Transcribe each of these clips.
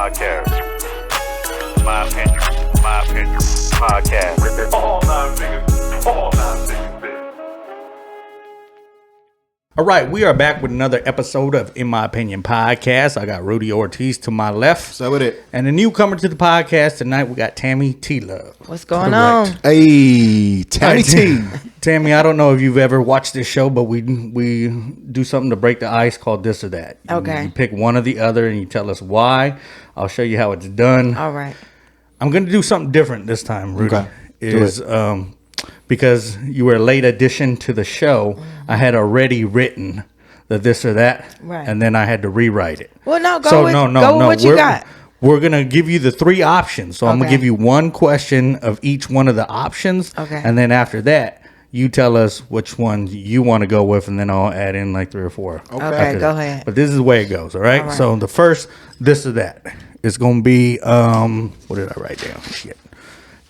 podcast. My opinion. Podcast. All nine niggas. All right, we are back with another episode of In My Opinion Podcast. I got Rudy Ortiz to my left. So with it. And a newcomer to the podcast tonight, we got Tammy Tealove. What's going on? Hey, Tammy T. Tammy, I don't know if you've ever watched this show, but we do something to break the ice called This or That. Okay. You pick one or the other and you tell us why. I'll show you how it's done. All right. I'm going to do something different this time, Rudy. Okay. Because you were a late addition to the show, I had already written the This or That, Right. and then I had to rewrite it. Well, no, go with what you got. We're going to give you the three options. So I'm going to Okay. give you one question of each one of the options. Okay. And then after that, you tell us which one you want to go with, and then I'll add in like 3 or 4. Okay, go ahead. But this is the way it goes, all right? All right. So the first This or That is going to be, what did I write down? Shit.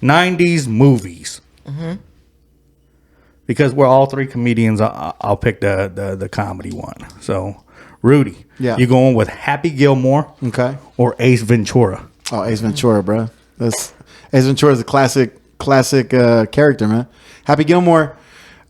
90s movies. Mm-hmm. Because we're all three comedians, I'll pick the comedy one. So, Rudy, Yeah. you going with Happy Gilmore Okay. or Ace Ventura? Oh, Ace Ventura, bro. Ace Ventura is a classic character, man. Happy Gilmore.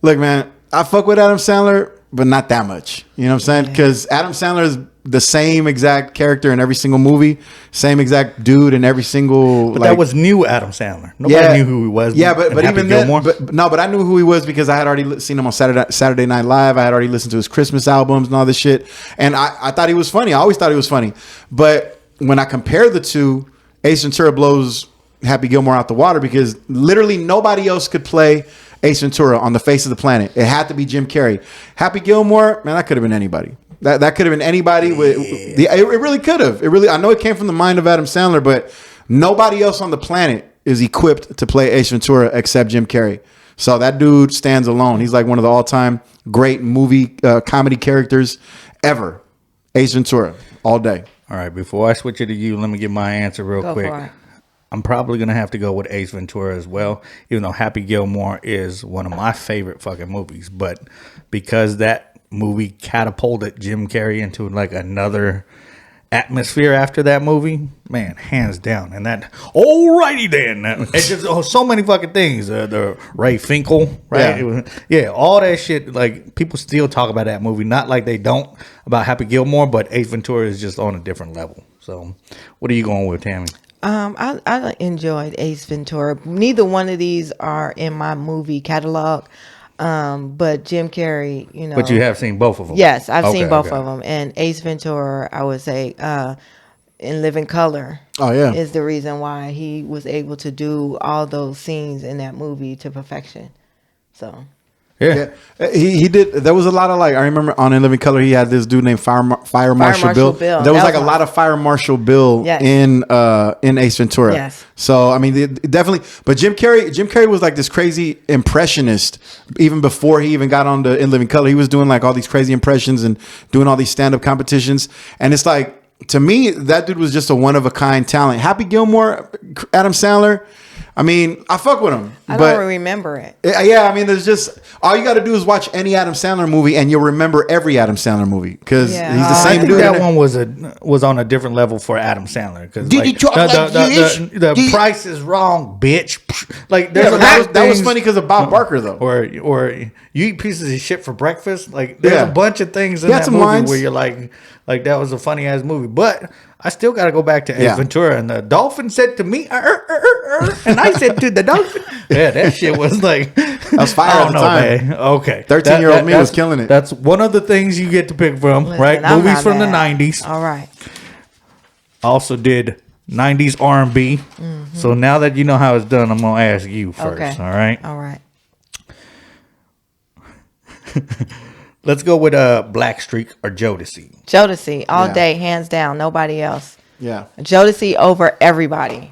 Look, man, I fuck with Adam Sandler, but not that much. You know what I'm saying? Because Adam Sandler is the same exact character in every single movie, same exact dude in every single. But that was new Adam Sandler. Nobody knew who he was. Yeah, but Happy even Gilmore. then, but I knew who he was because I had already seen him on Saturday Night Live. I had already listened to his Christmas albums and all this shit, and I thought he was funny. I always thought he was funny. But when I compare the two, Ace Ventura blows Happy Gilmore out the water because literally nobody else could play Ace Ventura on the face of the planet. It had to be Jim Carrey. Happy Gilmore, man, that could have been anybody. That could have been anybody. It really could have. I know it came from the mind of Adam Sandler, but nobody else on the planet is equipped to play Ace Ventura except Jim Carrey. So that dude stands alone. He's like one of the all-time great movie comedy characters ever. Ace Ventura, all day. All right, before I switch it to you, let me give my answer real Go quick. for it. I'm probably going to have to go with Ace Ventura as well, even though Happy Gilmore is one of my favorite fucking movies. But because that movie catapulted Jim Carrey into like another atmosphere after that movie, man, hands down. And that, alrighty then. It's just so many fucking things. The Ray Finkel, right? All that shit. Like, people still talk about that movie, not like they don't about Happy Gilmore, but Ace Ventura is just on a different level. So, what are you going with, Tammy? I enjoyed Ace Ventura. Neither one of these are in my movie catalog. But Jim Carrey, you know. But you have seen both of them. Yes, I've seen both of them. And Ace Ventura, I would say, in Living Color. Oh, yeah. Is the reason why he was able to do all those scenes in that movie to perfection. So. Yeah. He did. There was a lot of I remember on In Living Color, he had this dude named Fire Marshal Bill. There was like a lot of Fire Marshal Bill in Ace Ventura. Yes. So I mean, definitely. But Jim Carrey was like this crazy impressionist even before he even got on to In Living Color. He was doing like all these crazy impressions and doing all these stand up competitions. And it's like, to me, that dude was just a one of a kind talent. Happy Gilmore, Adam Sandler. I mean, I fuck with him. I don't remember it. Yeah, I mean, there's just all you got to do is watch any Adam Sandler movie, and you'll remember every Adam Sandler movie because he's the same I think dude. That one was on a different level for Adam Sandler because the price is wrong, bitch. Like that was funny because of Bob Barker though. Or you eat pieces of shit for breakfast. Like there's a bunch of things in that movie lines where you're like that was a funny ass movie, but I still got to go back to Ace Ventura, and the dolphin said to me, and I said to the dolphin. Yeah, that shit was like, that was fire at the time. Man. Okay. 13-year-old me was killing it. That's one of the things you get to pick from, right? I'm Movies from the 90s. All right. Also did 90s R&B. Mm-hmm. So now that you know how it's done, I'm going to ask you first. Okay. All right? All right. Let's go with Blackstreet or Jodeci. Jodeci all day, hands down. Nobody else. Yeah. Jodeci over everybody.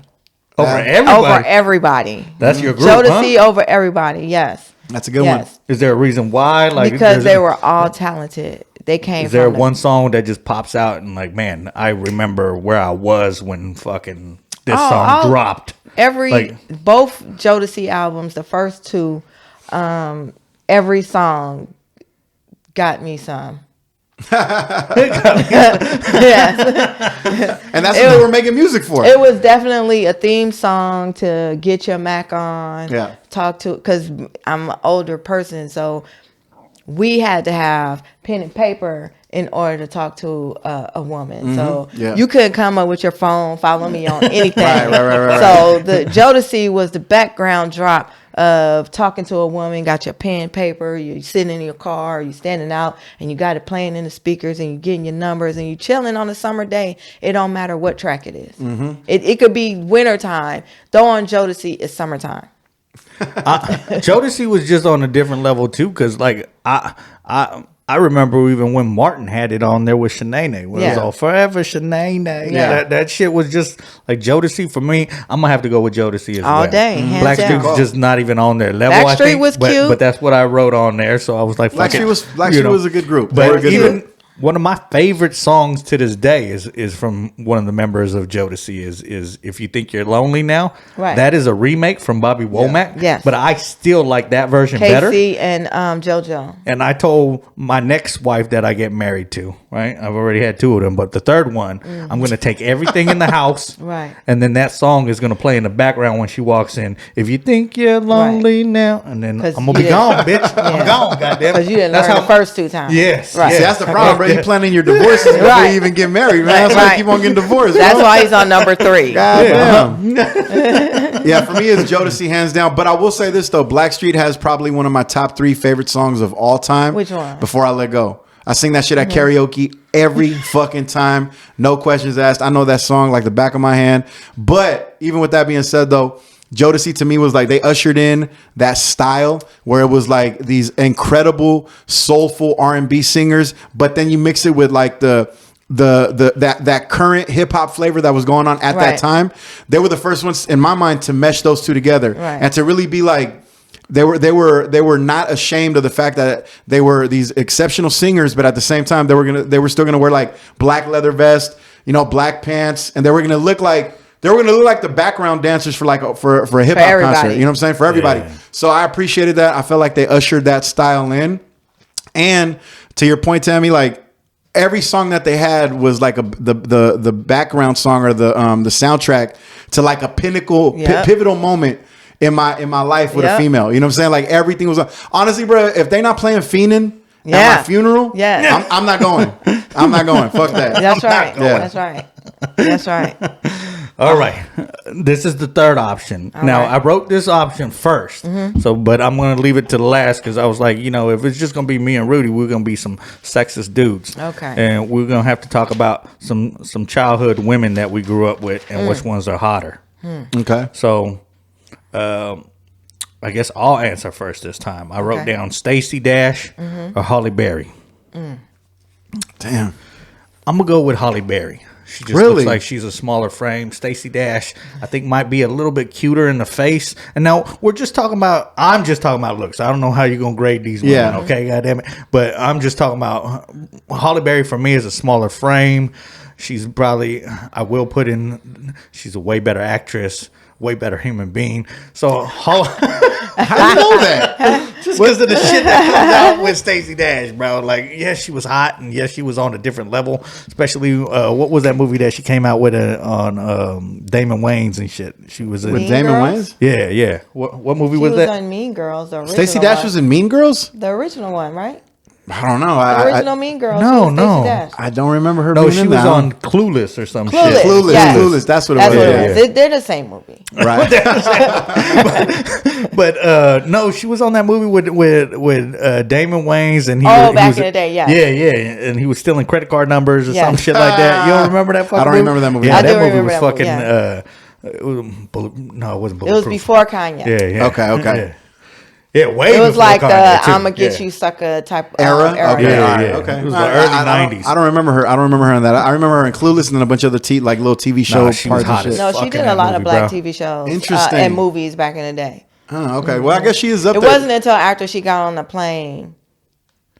Over everybody? Over everybody. That's your group, Jodeci over everybody, yes. That's a good one. Is there a reason why? Like, because they were all talented. They came Is there one song that just pops out and like, man, I remember where I was when fucking this song dropped? Both Jodeci albums, the first two, every song got me some. Yes. And that's what they were making music for. It was definitely a theme song to get your Mac on. Yeah. Talk to, because I'm an older person, so we had to have pen and paper in order to talk to a woman. So Yeah. you couldn't come up with your phone, follow me on anything. Right. So the Jodeci was the background drop of talking to a woman. Got your pen, paper, you sitting in your car, you standing out, and you got it playing in the speakers, and you getting your numbers, and you chilling on a summer day. It don't matter what track it is. It could be wintertime. Throw on Jodeci, it's summertime. Jodeci was just on a different level too, because like I remember even when Martin had it on there with Shanae, where it was all forever Shanae. Yeah. That shit was just like Jodeci for me. I'm gonna have to go with Jodeci as All well. day, hands Blackstreet's down. just not even on their level. I Backstreet think, was cute. but that's what I wrote on there. So I was like, fuck it. Blackstreet was a good group. They were a But good even group. one of my favorite songs to this day is from one of the members of Jodeci is If You Think You're Lonely Now. Right. That is a remake from Bobby Womack. Yes. But I still like that version better. Casey and JoJo. And I told my next wife that I get married to, right? I've already had 2 of them, but the third one, I'm going to take everything in the house. Right. And then that song is going to play in the background when she walks in. If you think you're lonely now. And then 'Cause I'm going to you be gone, bitch. I'm Yeah. gone, goddamn. Because you didn't learn the first 2 times. Yes. Right. yes. See, that's the problem, bro. You planning your divorces before Right. you even get married, man. That's why Right. you keep on getting divorced. That's bro. why he's on number 3. God damn. Yeah, for me it's Jodeci hands down. But I will say this though, Blackstreet has probably one of my top 3 favorite songs of all time. Which one? Before I Let Go. I sing that shit at karaoke every fucking time. No questions asked. I know that song like the back of my hand. But even with that being said though, Jodeci to me was like they ushered in that style where it was like these incredible soulful R&B singers, but then you mix it with like that current hip hop flavor that was going on at that Right. time. They were the first ones in my mind to mesh those two together Right. and to really be like they were not ashamed of the fact that they were these exceptional singers, but at the same time they were still gonna wear like black leather vest, black pants, and they were gonna look like the background dancers for like for a hip hop everybody. concert. You know what I'm saying? For everybody. Yeah. So I appreciated that. I felt like they ushered that style in. And to your point, Tammy, like every song that they had was like the background song or the soundtrack to like a pinnacle Yep. pivotal moment in my life with a Yep. female. You know what I'm saying? Like everything was honestly, bro. If they not playing Fiendin' at Yeah. my funeral, Yeah. I'm not going. I'm not going. Fuck that. That's right. Yeah. That's right. That's right. All right. This is the third option. Now, right. I wrote this option first. But I'm going to leave it to the last because I was like, if it's just going to be me and Rudy, we're going to be some sexist dudes. Okay. And we're going to have to talk about some childhood women that we grew up with and which ones are hotter. Okay. So, I guess I'll answer first this time. I wrote Okay. down Stacey Dash or Holly Berry. Damn. I'm going to go with Holly Berry. She just Really? looks like she's a smaller frame. Stacey Dash, I think, might be a little bit cuter in the face. And now I'm just talking about looks. I don't know how you're going to grade these women, Yeah. okay? Goddamn it. But I'm just talking about Holly Berry for me is a smaller frame. She's probably, she's a way better actress, way better human being. So, How do you know that? just because of the shit that comes out with Stacey Dash, bro. Like, yes, she was hot, and yes, she was on a different level. Especially, what was that movie that she came out with on Damon Wayans and shit? She was in. With Mean Damon Girls? Wayans? Yeah. What movie She was was that? on Mean Girls. The original Stacey Dash one. was in Mean Girls? The original one, right? I don't know. The original Mean Girls. No, she was Stacey no. Dash. I don't remember her No, being she in was that. on Clueless or some Clueless. shit. Clueless. Yes. Clueless. That's what it That's was. what Yeah, it was. yeah. They're the same movie. Right. But no, she was on that movie with Damon Wayans, and he Back was, in the day, yeah. yeah, and he was stealing credit card numbers or Yeah. some shit like that. You don't remember that? Fucking I don't movie? remember that movie. Yeah, I that do movie remember was that movie, fucking. yeah. It wasn't It bulletproof. was before Kanye. Yeah. Okay. Yeah, way. It was before like Kanye, the too. "I'ma get Yeah. you sucker" type Era? era. Okay. Yeah, all right, yeah. okay. It was the All right, early I don't- 90s. I don't remember her. I don't remember her in that. I remember her in Clueless and then a bunch of other like little TV show Nah, she was parts hot and as shit. No, fuck she in did a that lot of movie, black bro. TV shows Interesting. and movies back in the day. Oh, okay. Well, I guess she is up It there. wasn't until after she got on the plane,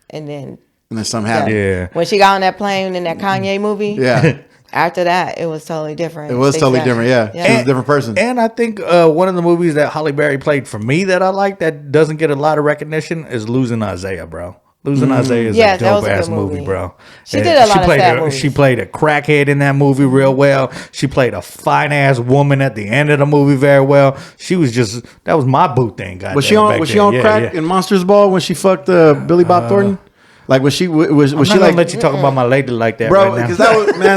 and then And then something happened. Yeah. when she got on that plane in that Kanye movie. Yeah. After that, it was totally different. It was Stacey totally Dash. different. Yeah. She was a different person. And I think one of the movies that Holly Berry played for me that I like that doesn't get a lot of recognition is Losing Isaiah, bro. Losing Isaiah is Yes, a that was dope a good ass movie, movie. bro. She did a lot of sad movies. She played a crackhead in that movie real well. She played a fine ass woman at the end of the movie very well. She was just that was my boo thing. Was she on crack in Monsters Ball when she fucked Billy Bob Thornton? Like was she was I'm she not gonna like let you talk about my lady like that, bro? right now. Because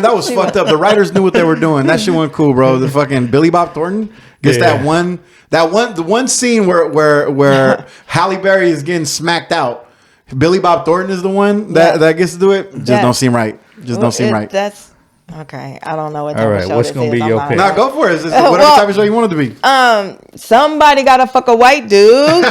that was fucked up. The writers knew what they were doing. That shit wasn't cool, bro. The fucking Billy Bob Thornton gets Yeah. the one scene where Halle Berry is getting smacked out. Billy Bob Thornton is the one that gets to do it. Just don't seem right. Just don't seem right. That's okay. I don't know what type All right, of show what's this gonna is. be I'm your not- pick? Nah, go for it. It's whatever type of show you want it to be. Somebody got to fuck a white dude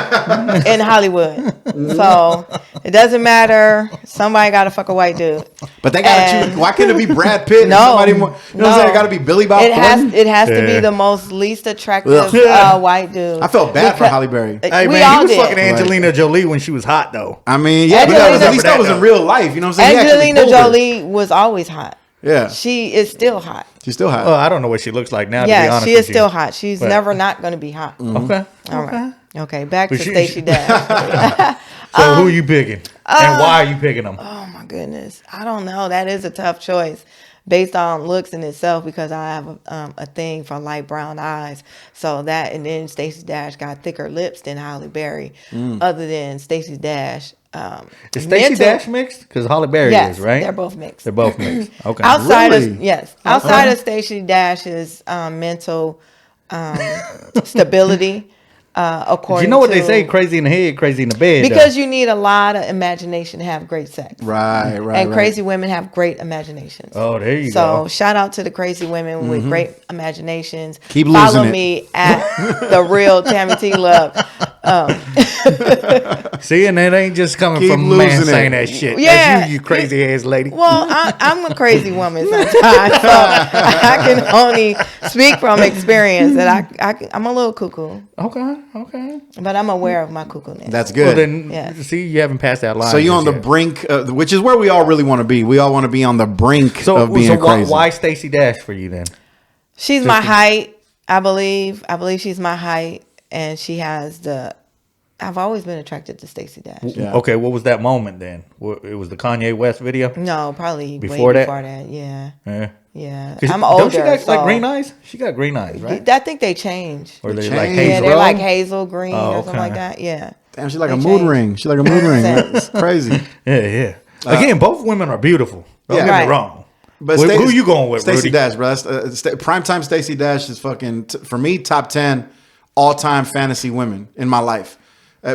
in Hollywood. So it doesn't matter. Somebody got to fuck a white dude. But they gotta And- choose. Why can't it be Brad Pitt? No, and somebody more, you know what I'm saying? It gotta be Billy Bob Thornton. It has to be Yeah. the most least attractive Ugh. white dude. I felt bad for Halle Berry. Hey we man, all he was did. fucking Angelina Jolie when she was hot though. I mean, yeah, but Angelina- at least that was in real life. You know what I'm saying? He actually Angelina pulled her. Jolie was always hot. Yeah, She is still hot. she's still hot. Oh, I don't know what she looks like now. To be Yeah, honest she is with you. still hot. She's But- never not going to be hot. Okay. All right. Okay, back to But she- Stacey Dash. So who you picking, and why are you picking them? Oh my goodness, I don't know. That is a tough choice based on looks in itself because I have a thing for light brown eyes. So that and then Stacey Dash got thicker lips than Halle Berry. Other than Stacey Dash, Is Stacey mental- Dash mixed? Because Halle Berry Yes, is right. they're both mixed. They're both mixed. Okay. Outside Really? of outside of Stacey Dash's mental stability, according you know what to, they say? Crazy in the head, crazy in the bed. because you need a lot of imagination to have great sex. Right. And crazy women have great imaginations. Oh, there you So go. shout out to the crazy women with great imaginations. Keep Follow losing it. me at the real Tammy Tealove. See, and it ain't just coming Keep from a man losing it. saying that shit. Yeah. That's you crazy ass lady. Well, I'm a crazy woman sometimes, so I can only speak from experience that I'm a little cuckoo, Okay. but I'm aware of my cuckoo-ness. That's Well, good. then, Yeah. see, you haven't passed that line. So you're on just the yet. brink, which is where we all really want to be. We all want to be on the brink of being crazy. why Stacey Dash for you then? She's my height, I believe. I believe she's my height, and she has the. I've always been attracted to Stacey Dash. Yeah. Okay, what was that moment then? It was the Kanye West video. No, probably Before way that? before that. Yeah, Yeah. yeah. 'Cause I'm older. Don't she got so like green eyes? She got green eyes, right? I think they change. Or they They like change. Yeah, hazel? they're like hazel green Oh, or something okay. like that. Yeah. Damn, she's like They a mood change. ring. She's like a mood ring. It's crazy. Yeah. Again, both women are beautiful. Don't Yeah. get Right. me wrong. But Who you going with, Stacey Rudy? Dash, bro. That's, primetime Stacey Dash is fucking for me top 10 all time fantasy women in my life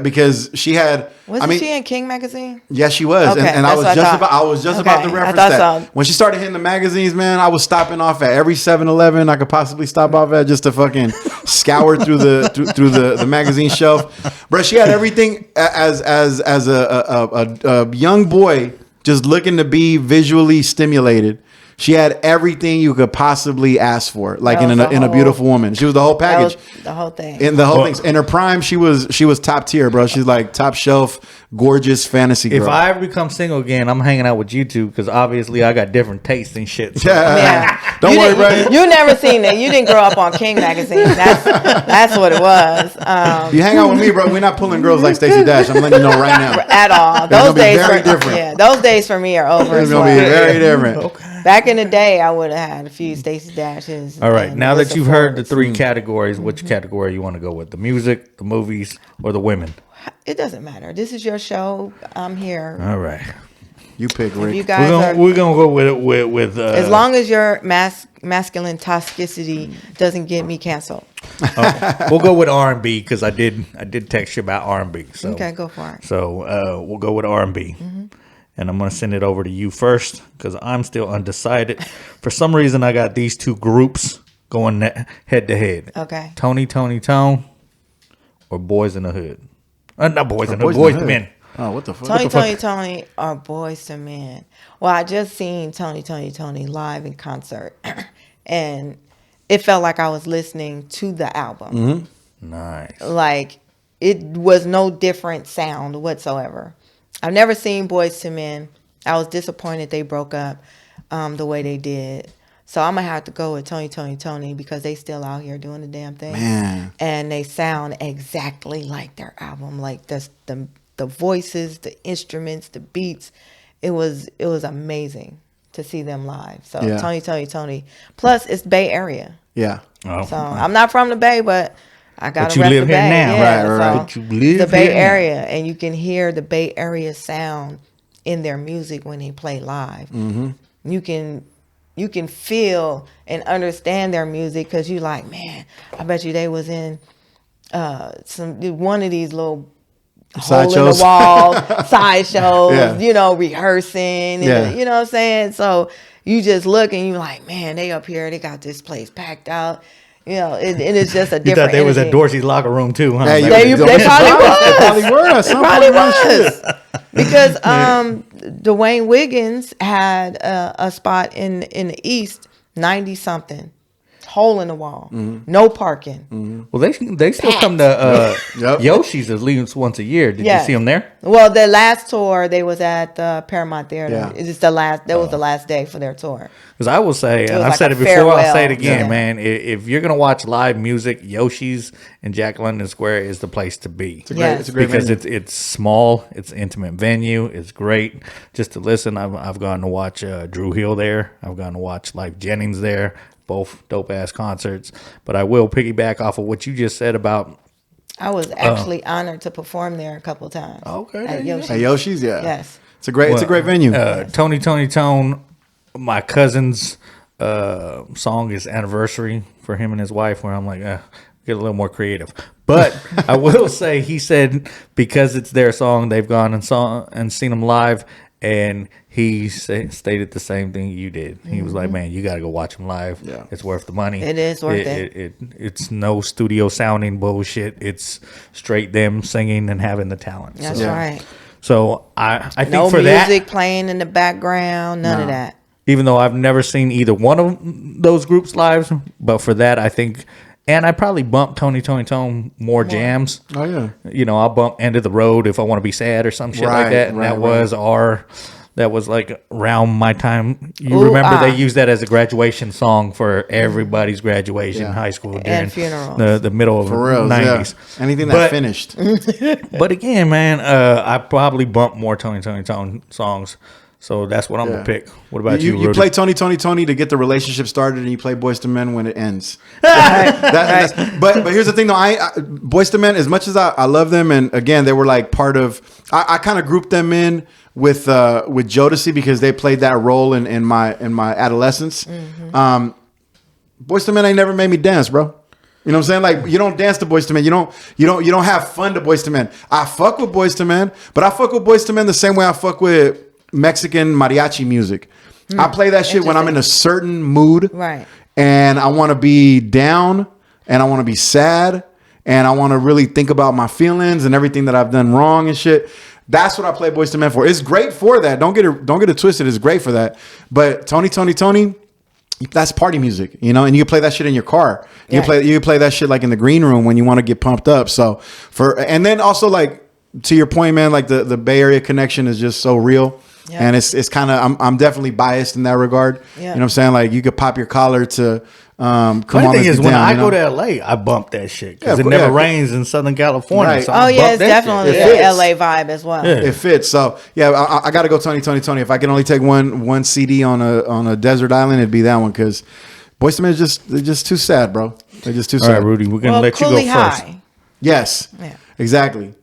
because she had. Wasn't she in King magazine? Yeah, she was, Okay, and I that's was what I just thought. about. I was just Okay, about to I reference thought that so. when she started hitting the magazines, man. I was stopping off at every 7-Eleven I could possibly stop off at just to fucking scour through the magazine shelf, bro. She had everything as a young boy just looking to be visually stimulated. She had everything you could possibly ask for, like That in was a the beautiful woman. She was the whole That package. was the whole thing. In the whole thing, in her prime, she was top tier, bro. She's like top shelf, gorgeous fantasy girl. If I ever become single again, I'm hanging out with you two because obviously I got different tastes and shit. So. Yeah. Don't You worry, didn't- bro. You never seen it. You didn't grow up on King magazine. That's what it was. You hang out with me, bro. We're not pulling girls like Stacey Dash. I'm letting you know right now. At all. gonna Those be days very for, different. Yeah, those days for me are over. It's as gonna be well. very different. Back in the day, I would have had a few Stacey Dashes. All right, and now that Alyssa you've heard the Fords. three categories, which category you want to go with? The music, the movies, or the women? It doesn't matter. This is your show. I'm here. All right, You pick If you Rick. guys are, we're gonna go with as long as your masculine toxicity doesn't get me canceled. we'll go with R&B because I did text you about R&B. So Okay, go for it. So we'll go with R&B. And I'm going to send it over to you first because I'm still undecided. For some reason, I got these two groups going head to head. Okay. Tone, or Boys in the Hood. Not Boys in the Hood, Boys to Men. Oh, what the fuck? Tony are Boys to Men. Well, I just seen Tony live in concert. And it felt like I was listening to the album. Nice. Like, it was no different sound whatsoever. I've never seen Boys to Men. I was disappointed they broke up the way they did. So I'm going to have to go with Tony because they still out here doing the damn thing. Man. And they sound exactly like their album. Like, that's the the voices, the instruments, the beats. It was amazing to see them live. So Yeah. Tony. Plus, it's Bay Area. Yeah. Oh, So I'm not from the Bay, but I got But to you rep live the here Bay. now. Yeah, Right. so But you live the Bay here now. Area, and you can hear the Bay Area sound in their music when they play live. Mm-hmm. You can feel and understand their music because you like, man, I bet you they was in one of these little hole in Sideshows. the wall sideshows, Yeah. you know, rehearsing, and Yeah. you know what I'm saying? So you just look and you're like, man, they up here, they got this place packed out, you know, and it's just a You different thought they was at energy. Dorsey's locker room too, huh? Hey, Like, you- They probably was. They probably were at They some probably point. Man, was. shit. Because Dwayne Wiggins had a spot in the East, 90 something, hole in the wall, no parking. well, they still come to Yep. Yoshi's at least once a year. Did Yes. you see them there? Well, the last tour they was at the Paramount Theater. Yeah. It's just the last. That was the last day for their tour. Because I will say, and was I've like said a it before, I'll say it farewell. again, Yeah. man. If you're gonna watch live music, Yoshi's in Jack London Square is the place to be. Yes. It's a great Because venue. it's small, it's an intimate venue, it's great just to listen. I've gone to watch Drew Hill there. I've gone to watch Life Jennings there. Both dope ass concerts. But I will piggyback off of what you just said about. I was actually honored to perform there a couple of times. Okay, there At you go. Yoshi's. Hey, Yoshi's, yeah. Yes. It's a great venue. Tony Tone, my cousin's song is Anniversary for him and his wife, where I'm like, get a little more creative. But I will say, he said because it's their song, they've gone and seen them live, and he stated the same thing you did. He was like, man, you got to go watch them live. Yeah. It's worth the money. It is worth it. It's no studio sounding bullshit. It's straight them singing and having the talent. That's So- right. So I think No for music that, playing in the background. None of that. even though I've never seen either one of those groups live, but for that, I think, and I probably bump Tony Tone more jams. Oh, yeah. You know, I'll bump End of the Road if I want to be sad or some shit Right, like that. And right, that was like around my time. You Ooh, remember ah. they used that as a graduation song for everybody's graduation in Yeah. high school during funerals. the middle of the For real, 90s. yeah. Anything that But- finished. But again, man, I probably bump more Tony Tone songs. So that's what I'm going to pick. What about you, You Rudy? play Tony to get the relationship started, and you play Boyz II Men when it ends. But here's the thing, though. Boyz II Men, as much as I love them, and again, they were like part of. I kind of grouped them in with Jodeci because they played that role in my adolescence. Boyz II Men ain't never made me dance, bro. You know what I'm saying? Like, you don't dance to Boyz II Men. You don't have fun to Boyz II Men. I fuck with Boyz II Men, but I fuck with Boyz II Men the same way I fuck with Mexican mariachi music. I play that shit when I'm in a certain mood. Right. And I want to be down, and I want to be sad, and I want to really think about my feelings and everything that I've done wrong and shit. That's what I play Boyz II Men for. It's great for that. Don't get it twisted. It's great for that. But Tony, that's party music, you know, and you can play that shit in your car. You can play that shit like in the green room when you want to get pumped up. So and then also, like, to your point, man, like the Bay Area connection is just so real. Yeah. And it's kind of, I'm definitely biased in that regard. Yeah. You know what I'm saying? Like, you could pop your collar to come Funny on. thing Let's is, Get when Down, I you know? go to LA, I bump that shit because Yeah, it never yeah. rains in Southern California. Right. So Oh I yeah, bump it's that definitely It an fits. LA vibe as well. Yeah. It fits. So yeah, I got to go Tony. If I can only take one CD on a desert island, it'd be that one, because Boyz II Men they're just too sad, bro. They're just too All sad. right, Rudy, we're gonna Well, let you go Cooley first. High. Yes. Yeah. Exactly.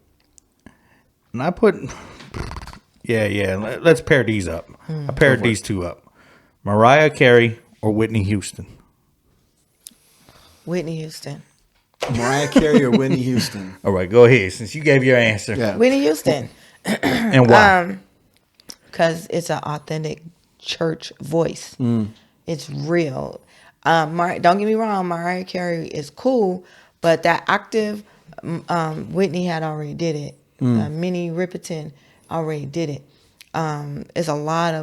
And I put, let's pair these up. I paired these two up: Mariah Carey or Whitney Houston. Whitney Houston. Mariah Carey or Whitney Houston? All right, go ahead. Since you gave your answer, Yeah. Whitney Houston. and why? Because it's an authentic church voice. It's real. Don't get me wrong, Mariah Carey is cool, but that octave, Whitney had already did it. Minnie Riperton already did it. It's a lot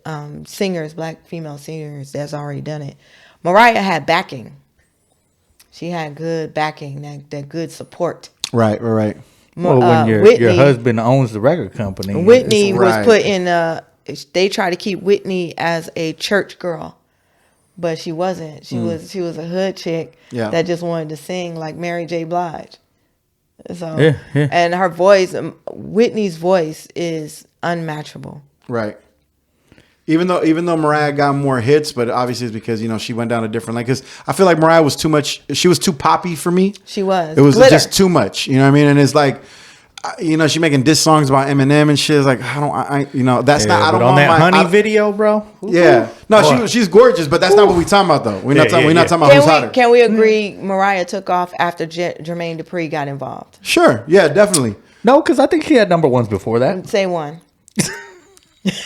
of singers, black female singers, that's already done it. Mariah had backing. She had good backing, that good support. Right. Well, when your Whitney- husband owns the record company, Whitney It's- was right. put in they tried to keep Whitney as a church girl, but she wasn't. She was a hood chick Yeah. that just wanted to sing like Mary J. Blige. So, Yeah. and her voice, Whitney's voice is unmatchable. Right. Even though Mariah got more hits, but obviously it's because she went down a different lane. Because I feel like Mariah was too much. She was too poppy for me. She was. It was Glitter. just too much. You know what I mean? And it's like, she making diss songs about Eminem and shit. It's like that's not. I don't but on want that my Honey video, bro. Yeah. No, she's gorgeous, but that's not what we talking about though. We're not talking about who's hotter. Can we agree Mariah took off after Jermaine Dupri got involved? Sure. Yeah, definitely. No, because I think she had number ones before that. Say one.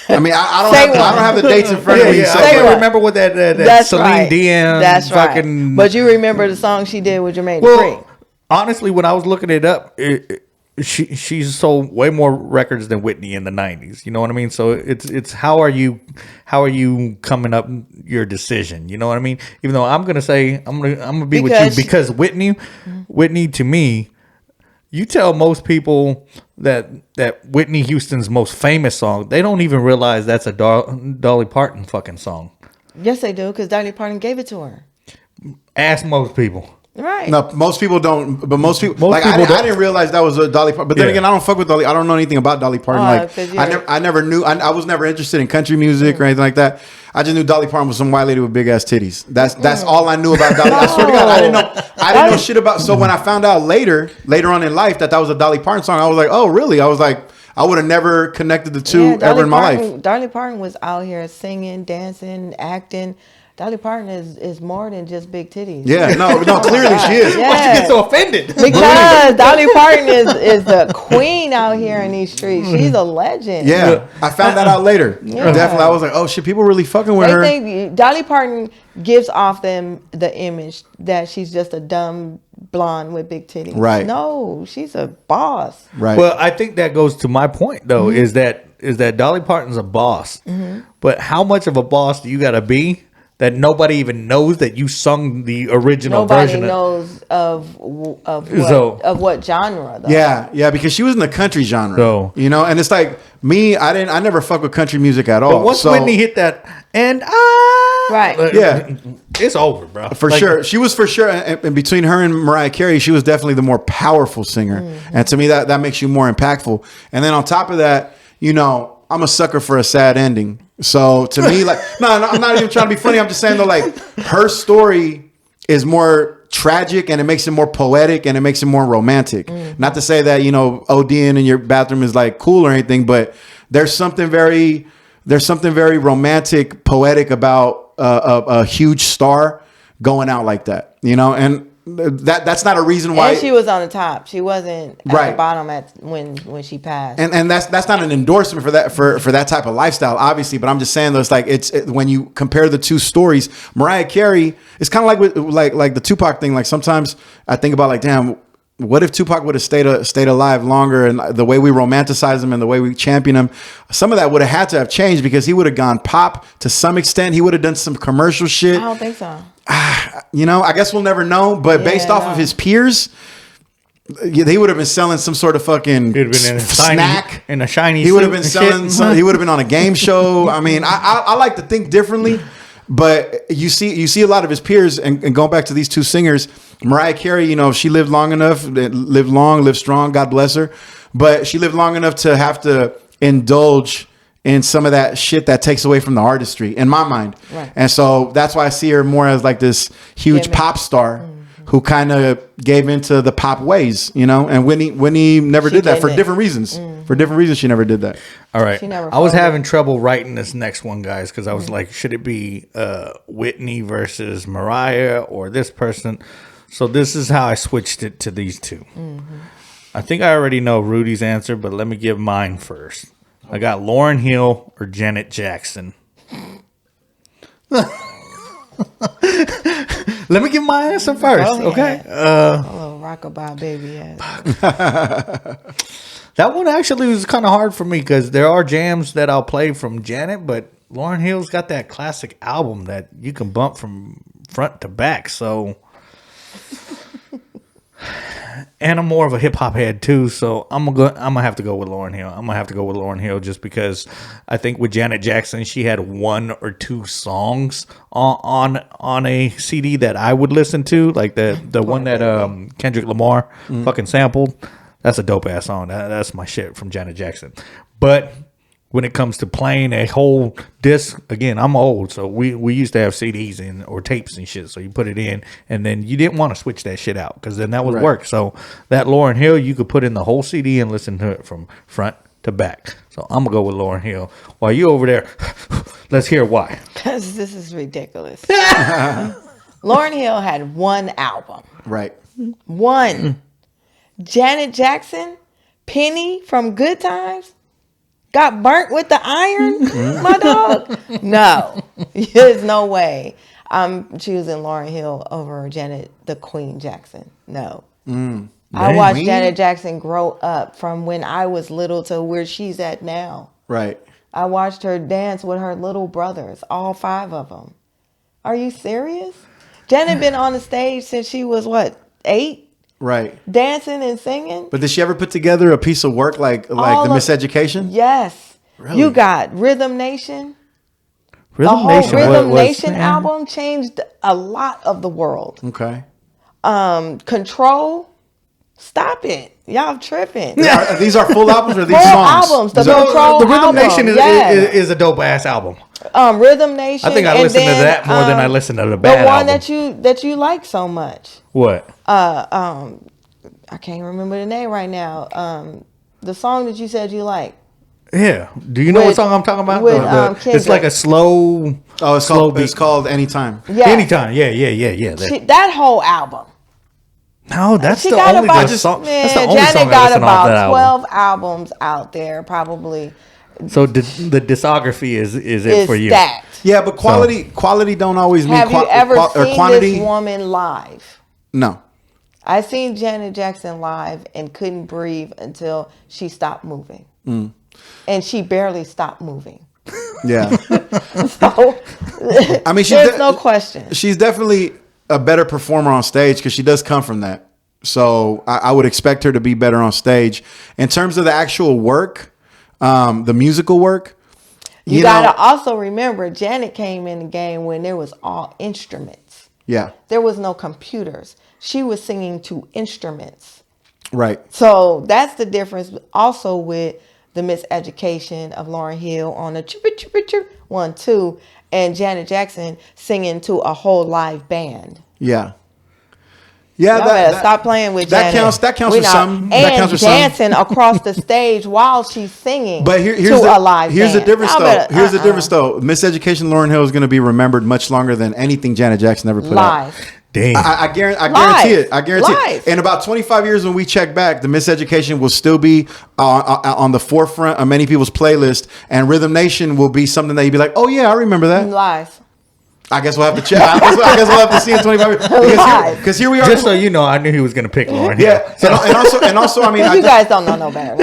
I mean, I Say don't have the dates in front of me. Yeah, So, I can't one. remember what that That's Celine right. Dion. That's fucking, right. But you remember the song she did with Jermaine Dupri? Well, honestly, when I was looking it up, she's sold way more records than Whitney in the '90s. You know what I mean? So it's how are you coming up your decision? You know what I mean? Even though I'm gonna say I'm gonna be with you because Whitney to me, you tell most people that Whitney Houston's most famous song, they don't even realize that's a Dolly Parton fucking song. Yes, they do, because Dolly Parton gave it to her. Ask most people. Right. No, most people don't. But most people, Most like people I don't. didn't realize that was a Dolly Parton. But then Yeah. again, I don't fuck with Dolly. I don't know anything about Dolly Parton. I never knew. I was never interested in country music or anything like that. I just knew Dolly Parton was some white lady with big ass titties. That's all I knew about Dolly. I swear to God, I didn't know shit about. So when I found out later on in life that was a Dolly Parton song, I was like, oh really? I was like, I would have never connected the two ever in my life. Dolly Parton was out here singing, dancing, acting. Dolly Parton is more than just big titties. Yeah, no, clearly she is. Yeah. Why'd you get so offended? Because Dolly Parton is the queen out here in these streets. She's a legend. Yeah, I found that out later. Yeah. Definitely, I was like, oh shit, people really fucking with They her. think Dolly Parton gives off them the image that she's just a dumb blonde with big titties. Right. No, she's a boss. Right. Well, I think that goes to my point though, is that Dolly Parton's a boss. But how much of a boss do you got to be that nobody even knows that you sung the original version? Nobody knows of what genre though. Yeah, because she was in the country genre, So- and it's like me. I never fuck with country music at all. But once so, Whitney hit that, and Right. Yeah. it's over, bro. for sure, she was for sure. And between her and Mariah Carey, she was definitely the more powerful singer. And to me, that makes you more impactful. And then on top of that, I'm a sucker for a sad ending. So to me, like, no, I'm not even trying to be funny. I'm just saying though, like, her story is more tragic and it makes it more poetic and it makes it more romantic. Not to say that, ODing in your bathroom is like cool or anything, but there's something very romantic, poetic about a huge star going out like that, and that's not a reason why. And she was on the top. She wasn't at Right. the bottom when she passed. And that's not an endorsement for that type of lifestyle, obviously. But I'm just saying though, it's like when you compare the two stories, Mariah Carey, it's kind of like the Tupac thing. Like sometimes I think about like, damn, what if Tupac would have stayed alive longer, and the way we romanticize him and the way we champion him, some of that would have had to have changed because he would have gone pop to some extent. He would have done some commercial shit. I don't think so. I guess we'll never know. But based off of his peers, they would have been selling some sort of fucking He'd have been in a snack. in a shiny. He would have suit been and selling. shit. He would have been on a game show. I mean, I like to think differently, but you see a lot of his peers, and going back to these two singers, Mariah Carey. She lived long enough, lived strong. God bless her, but she lived long enough to have to indulge in some of that shit that takes away from the artistry, in my mind. Right. And so that's why I see her more as like this huge pop star who kind of gave into the pop ways, And Whitney never did that for different reasons. For different reasons, she never did that. All right. She never I was followed having trouble writing this next one, guys, because I was like, should it be Whitney versus Mariah or this person? So this is how I switched it to these two. I think I already know Rudy's answer, but let me give mine first. I got Lauryn Hill or Janet Jackson. Let me give my answer first, Go okay? ahead. A little rockabye baby ass. That one actually was kind of hard for me because there are jams that I'll play from Janet, but Lauryn Hill's got that classic album that you can bump from front to back. So and I'm more of a hip hop head too, so I'm gonna have to go with Lauryn Hill. I'm gonna have to go with Lauryn Hill just because I think with Janet Jackson, she had one or two songs on a CD that I would listen to, like the one that Kendrick Lamar fucking sampled. That's a dope ass song. That's my shit from Janet Jackson. But when it comes to playing a whole disc, again, I'm old, so we used to have CDs or tapes and shit. So you put it in, and then you didn't want to switch that shit out because then that would work. So that Lauryn Hill, you could put in the whole CD and listen to it from front to back. So I'm gonna go with Lauryn Hill. While you over there, let's hear why. Because this is ridiculous. Lauryn Hill had one album. Right. One. Janet Jackson, Penny from Good Times, got burnt with the iron, my dog? No. There's no way I'm choosing Lauryn Hill over Janet the Queen Jackson. No. I watched Janet Jackson grow up from when I was little to where she's at now. Right. I watched her dance with her little brothers, all 5 of them. Are you serious? Janet been on the stage since she was, 8? Right. Dancing and singing. But did she ever put together a piece of work like the Miseducation? Yes. Really? You got Rhythm Nation. Rhythm Nation, Rhythm Nation album changed a lot of the world. Okay. Control. Stop it. Y'all tripping. These are full albums or these Full songs? albums. The These are- Control The Rhythm album. Nation is is a dope ass album. Rhythm Nation. I think I and listened to then, that more than I listened to the bad The one album. that you like so much. What? I can't remember the name right now. The song that you said you like. Yeah. Do you know what song I'm talking about? With, it's Kendrick. like a slow. Oh, it's slow called, beat. it's called Anytime. Yes. Anytime. Yeah. That whole album. No, that's She the got only about, good song. man, That's the only Janet song I got listen off that about album. 12 albums out there, probably. So the discography is it for you? Stacked. Yeah, but quality don't always mean Have you ever or seen quantity. this woman live? No. I seen Janet Jackson live and couldn't breathe until she stopped moving. And she barely stopped moving. Yeah. So I mean, there's no question. She's definitely a better performer on stage because she does come from that. So I would expect her to be better on stage. In terms of the actual work, the musical work, You gotta also remember, Janet came in the game when there was all instruments. Yeah. There was no computers. She was singing to instruments. Right. So that's the difference also with the Miseducation of Lauryn Hill on the chirp, chirp, chirp, 1, 2, and Janet Jackson singing to a whole live band. Yeah. Yeah, Y'all better stop playing with that Janet. That counts We for not- some. And That counts for some. dancing across the stage while she's singing But here's to the, a live here's band. the difference Y'all though. better- Here's the difference though. Miseducation Lauryn Hill is going to be remembered much longer than anything Janet Jackson ever put out. Live. Damn. I guarantee Live. it. I guarantee Live. it. In about 25 years, when we check back, the Miseducation will still be on the forefront of many people's playlist, and Rhythm Nation will be something that you'd be like, "Oh yeah, I remember that." Live. I guess we'll have to check. I guess we'll have to see in 25 years Live. because here we are. Just so you know, I knew he was going to pick Lauryn Hill. Yeah, and also, I mean, You guys don't know no better.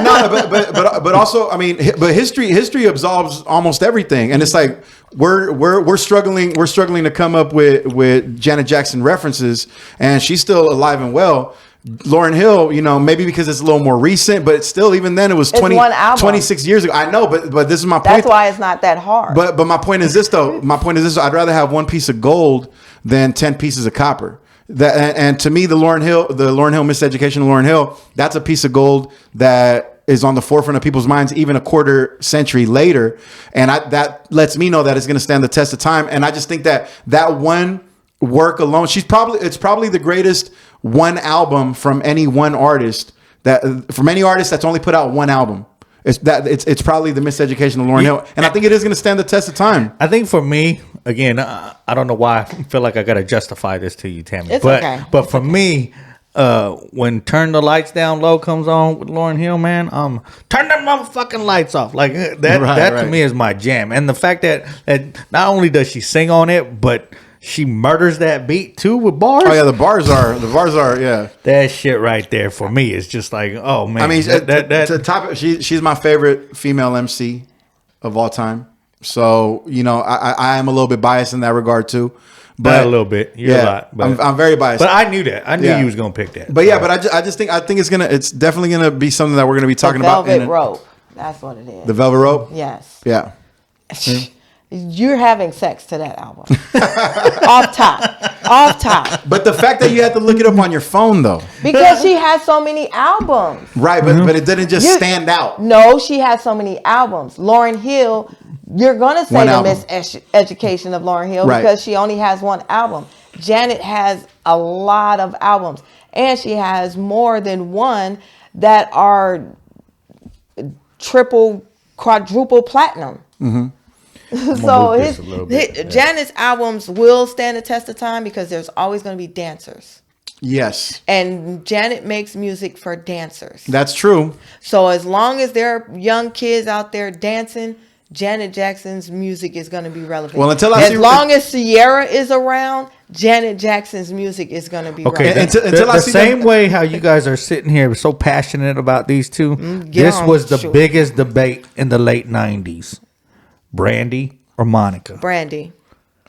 no, but also, I mean, but history absolves almost everything, and it's like we're struggling to come up with Janet Jackson references, and she's still alive and well. Lauryn Hill, maybe because it's a little more recent, but it's still, even then, it was one album. 26 years ago. I know, but this is my point. That's why it's not that hard. But my point is this though. I'd rather have one piece of gold than 10 pieces of copper. And to me, the Lauryn Hill Miseducation of Lauryn Hill, that's a piece of gold that is on the forefront of people's minds even a quarter century later, and that lets me know that it's going to stand the test of time. And I just think that one work alone, it's probably the greatest one album from any one artist that's only put out one album. It's probably the Miseducation of Lauryn Hill, and I think it is going to stand the test of time. I think for me, again, I don't know why I feel like I got to justify this to you, Tammy. It's okay. But for me, when Turn the Lights Down Low comes on with Lauryn Hill, man, turn them motherfucking lights off. Like that to me is my jam. And the fact that not only does she sing on it, but she murders that beat too with bars. Oh yeah, the bars are yeah. That shit right there for me is just like, oh man. I mean, that she's my favorite female MC of all time. So I am a little bit biased in that regard too. But a little bit. You're a lot. But I'm very biased. But I knew that. I knew Yeah. you was gonna pick that. But yeah, but I just think it's definitely gonna be something that we're gonna be talking The about. Velvet Rope. That's what it is. The Velvet Rope. Yes. Yeah. You're having sex to that album. Off top. But the fact that you had to look it up on your phone though. Because she has so many albums. Right, but it didn't just stand out. No, she has so many albums. Lauryn Hill, you're going to say One the album. miseducation of Lauryn Hill Right. because she only has one album. Janet has a lot of albums. And she has more than one that are triple, quadruple platinum. So this a little bit, yeah. Janet's albums will stand the test of time because there's always going to be dancers. Yes. And Janet makes music for dancers. That's true. So as long as there are young kids out there dancing, Janet Jackson's music is going to be relevant. Well, until as long as Sierra is around, Janet Jackson's music is going to be okay, relevant. until I the see same them- way how you guys are sitting here so passionate about these two. get This on, was the sure. biggest debate in the late '90s: Brandy or Monica. Brandy.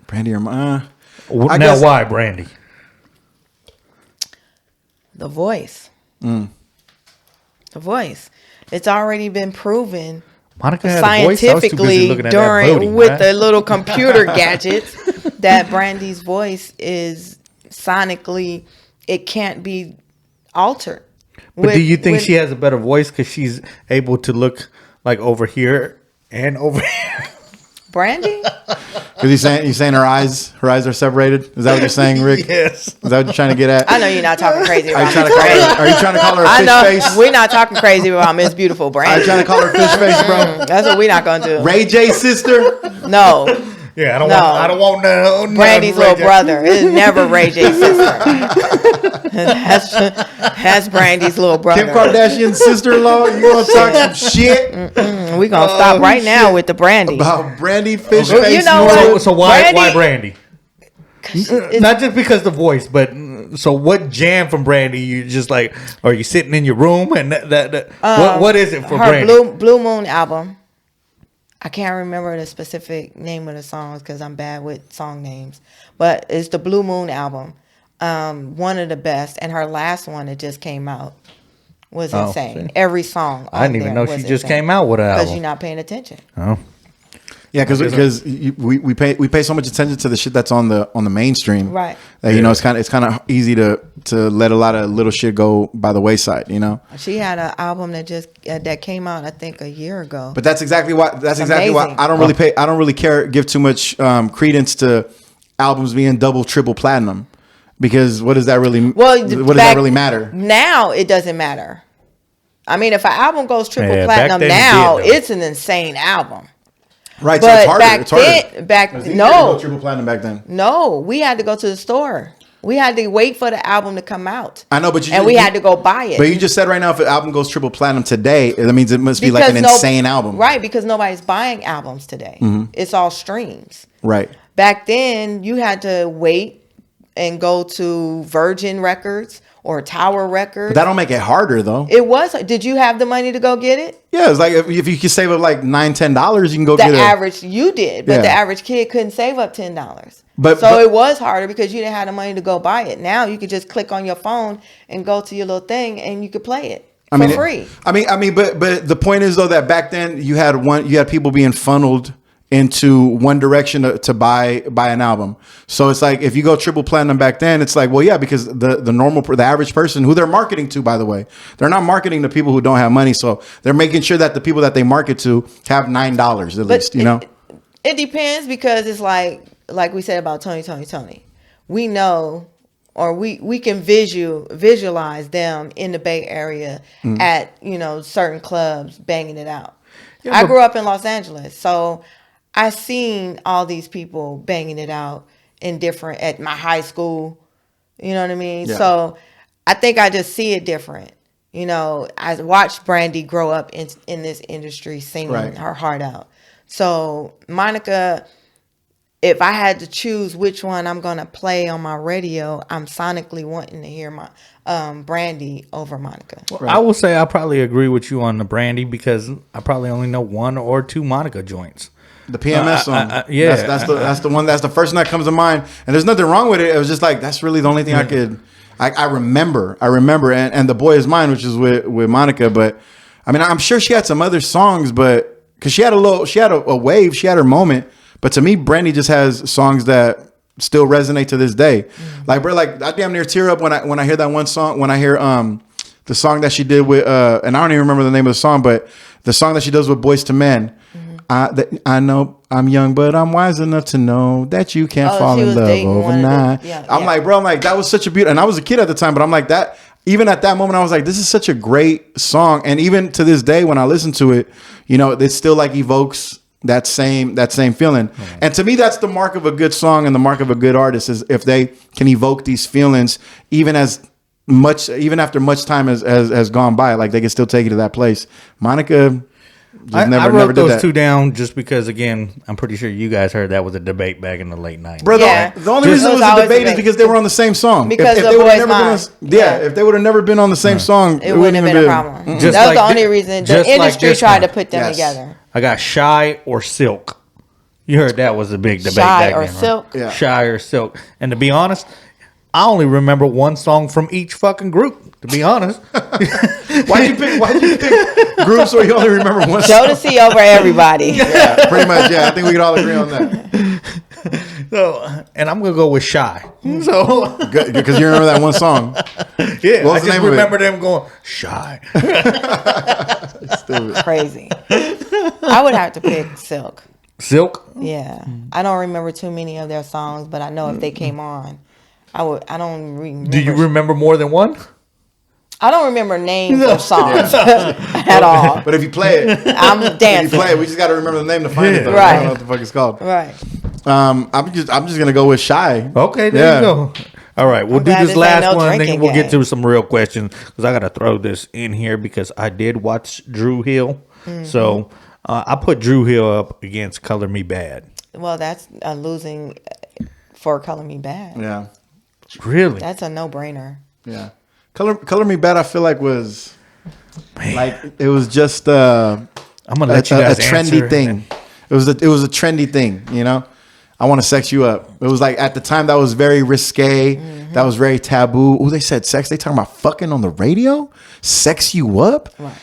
Brandy or I Now, guess- why Brandy? The voice. The voice. It's already been proven Monica had a voice. I was too busy scientifically looking at that booty, with man. the little computer gadgets that Brandy's voice is sonically, it can't be altered. But do you think she has a better voice because she's able to look like over here and over here? Brandy? Because you saying her eyes are separated? Is that what you're saying, Rick? Yes. Is that what you're trying to get at? I know you're not talking crazy Are you about trying Miss to call Brandy. her? Are you trying to call her a I fish know face? we're not talking crazy about Miss Beautiful Are Brandy. you trying to call her fish face, bro? That's what we're not gonna do. Ray J's sister? No, Yeah, No. I don't want no. Brandy's little brother. It's never Ray J's sister. that's Brandy's little brother. Kim Kardashian's sister-in-law? You want to talk some shit We're gonna stop right now with the Brandy. about Brandy fish Well, face? you know Nora? what? So why Brandy? It's- Not just because the voice, but so what jam from Brandy? You just like, are you sitting in your room and what is it for her Brandy? Blue Moon album. I can't remember the specific name of the songs because I'm bad with song names, but it's the Blue Moon album. One of the best, and her last one that just came out was Oh, insane. see. Every song. I didn't even know she just came out with an because album. you're not paying attention. Oh. Yeah, because we pay so much attention to the shit that's on the mainstream, Right. That, you know, it's kind of easy to let a lot of little shit go by the wayside, you know. She had an album that just that came out, I think, a year ago. But that's exactly why Amazing. I don't really give too much credence to albums being double, triple platinum, because what does that really matter? Now it doesn't matter. I mean, if an album goes triple Yeah, back platinum then it now, did, though. it's an insane album. Right, so But it's harder. back It's harder. then, back It was easier to no, go triple platinum back then. no, we had to go to the store. We had to wait for the album to come out. I know, but we had to go buy it. But you just said right now, if an album goes triple platinum today, that means it must be like an insane album, right? Because nobody's buying albums today. It's all streams. Right. Back then, you had to wait and go to Virgin Records or Tower Records. But that don't make it harder though. It was. Did you have the money to go get it? Yeah, it's like if you can save up like $9-10, you can go The get it. average you did, but Yeah. the average kid couldn't save up $10. But it was harder because you didn't have the money to go buy it. Now you could just click on your phone and go to your little thing and you could play it for free. But the point is though that back then you had people being funneled into one direction to buy an album. So it's like if you go triple platinum back then, it's like, well, yeah, because the average person who they're marketing to, by the way, they're not marketing to people who don't have money. So they're making sure that the people that they market to have $9 at least, you know? It depends because it's like we said about Tony. We know, or we can visualize them in the Bay Area at, certain clubs banging it out. Yeah, I grew up in Los Angeles, so I seen all these people banging it out at my high school. You know what I mean? Yeah. So I think I just see it different. I watched Brandy grow up in this industry singing her heart out. So Monica, if I had to choose which one I'm going to play on my radio, I'm sonically wanting to hear my Brandy over Monica. I will say I probably agree with you on the Brandy because I probably only know one or two Monica joints. The PMS song. Yeah. That's the one. That's the first one that comes to mind. And there's nothing wrong with it. It was just like that's really the only thing I remember. And The Boy Is Mine, which is with Monica. But I mean, I'm sure she had some other songs, but because she had a wave, she had her moment. But to me, Brandy just has songs that still resonate to this day. Like, bro, like I damn near tear up when I hear that one song. When I hear the song that she did with and I don't even remember the name of the song, but the song that she does with Boyz II Men. I know I'm young, but I'm wise enough to know that you can't fall in love overnight. I'm like, bro, I'm like, that was such a beautiful, and I was a kid at the time, but I'm like that. Even at that moment, I was like, this is such a great song. And even to this day, when I listen to it, you know, it still like evokes that same feeling. And to me, that's the mark of a good song and the mark of a good artist is if they can evoke these feelings, even after much time has gone by, like they can still take you to that place. Monica. I wrote those two down just because, again, I'm pretty sure you guys heard that was a debate back in the late 90s. Bro, the only reason it was a debate is because they were on the same song. Because if The they would Boy Is have never Mine. if they would have never been on the same song, it wouldn't have been a problem. That was the only reason. The industry tried to put them together. I got Shy or Silk. You heard that was a big debate Shy back or then, Silk? Right? Yeah. Shy or Silk. And to be honest, I only remember one song from each fucking group, to be honest. Why'd you pick groups where you only remember one song? Jodeci over everybody. Yeah, pretty much. Yeah, I think we could all agree on that. So, and I'm gonna go with Shy. So, because you remember that one song. Yeah, I just remember them going Shy. Crazy. I would have to pick Silk. Silk? Yeah, I don't remember too many of their songs, but I know if they came on, I don't remember. Do you remember more than one? I don't remember names of songs at all. But if you play it, I'm dancing. If you play it, we just got to remember the name to find it. Though. Right. I don't know what the fuck it's called. Right. I'm just gonna go with Shy. Okay, there you go. All right, we'll do this last one, and then we'll get to some real questions because I got to throw this in here because I did watch Dru Hill, so I put Dru Hill up against Color Me Bad. Well, that's a losing for Color Me Bad. Yeah. Really? That's a no-brainer. Yeah. Color Me Bad, I feel like was like it was just I'm gonna let you guys a trendy answer. thing. It was a trendy thing, you know. I want to sex you up. It was like at the time that was very risque. That was very taboo. Oh, they said sex. They talking about fucking on the radio. Sex you up. Right.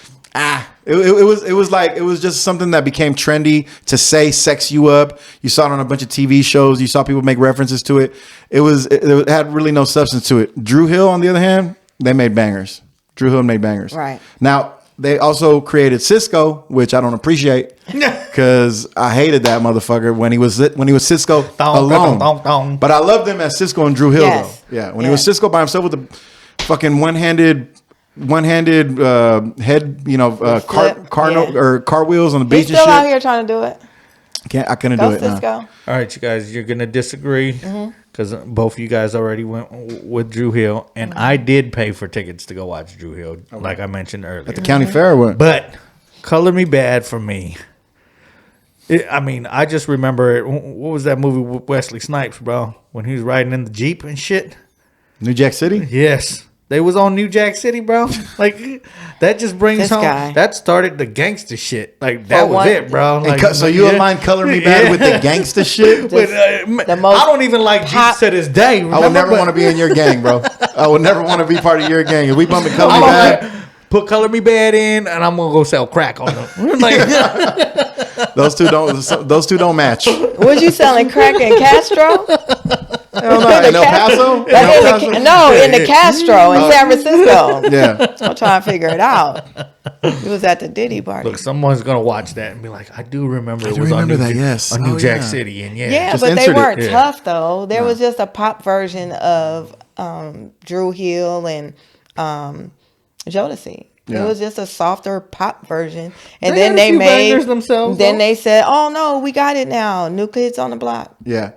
It was just something that became trendy to say sex you up. You saw it on a bunch of TV shows. You saw people make references to it. It had really no substance to it. Dru Hill, on the other hand, they made bangers. Dru Hill made bangers. Right. Now, they also created Cisco, which I don't appreciate because I hated that motherfucker when he was Cisco alone. But I loved him as Cisco and Dru Hill though. Yeah, when he was Cisco by himself with the fucking one-handed head, car wheels on the beach He's and shit. still out here trying to do it. I couldn't do it. Cisco. No. All right, you guys, you're gonna disagree because both of you guys already went with Dru Hill, and I did pay for tickets to go watch Dru Hill, like I mentioned earlier. At the county fair, or what? But Color Me Bad for me. I just remember it. What was that movie with Wesley Snipes, bro? When he was riding in the Jeep and shit. New Jack City. Yes. They was on New Jack City, bro. Like that just brings home. That started the gangster shit. Like that was it, bro. Like, so you align Color Me Bad with the gangster shit? I don't even like Jeep to this day. I would never want to be in your gang, bro. I would never want to be part of your gang. If we bumping Color Me Bad, put Color Me Bad in, and I'm gonna go sell crack on them. Like, those two don't match. Was you selling crack in Castro? Hell no, in El Paso? In the Castro in San Francisco. Yeah. I'm trying to figure it out. It was at the Diddy party. Look, someone's gonna watch that and be like, "I do remember it was on New Jack City." And yeah, but they weren't tough though. There was just a pop version of Dru Hill and Jodeci. Yeah. It was just a softer pop version, and then they made themselves. Then they said, "Oh no, we got it now. New Kids on the Block." Yeah.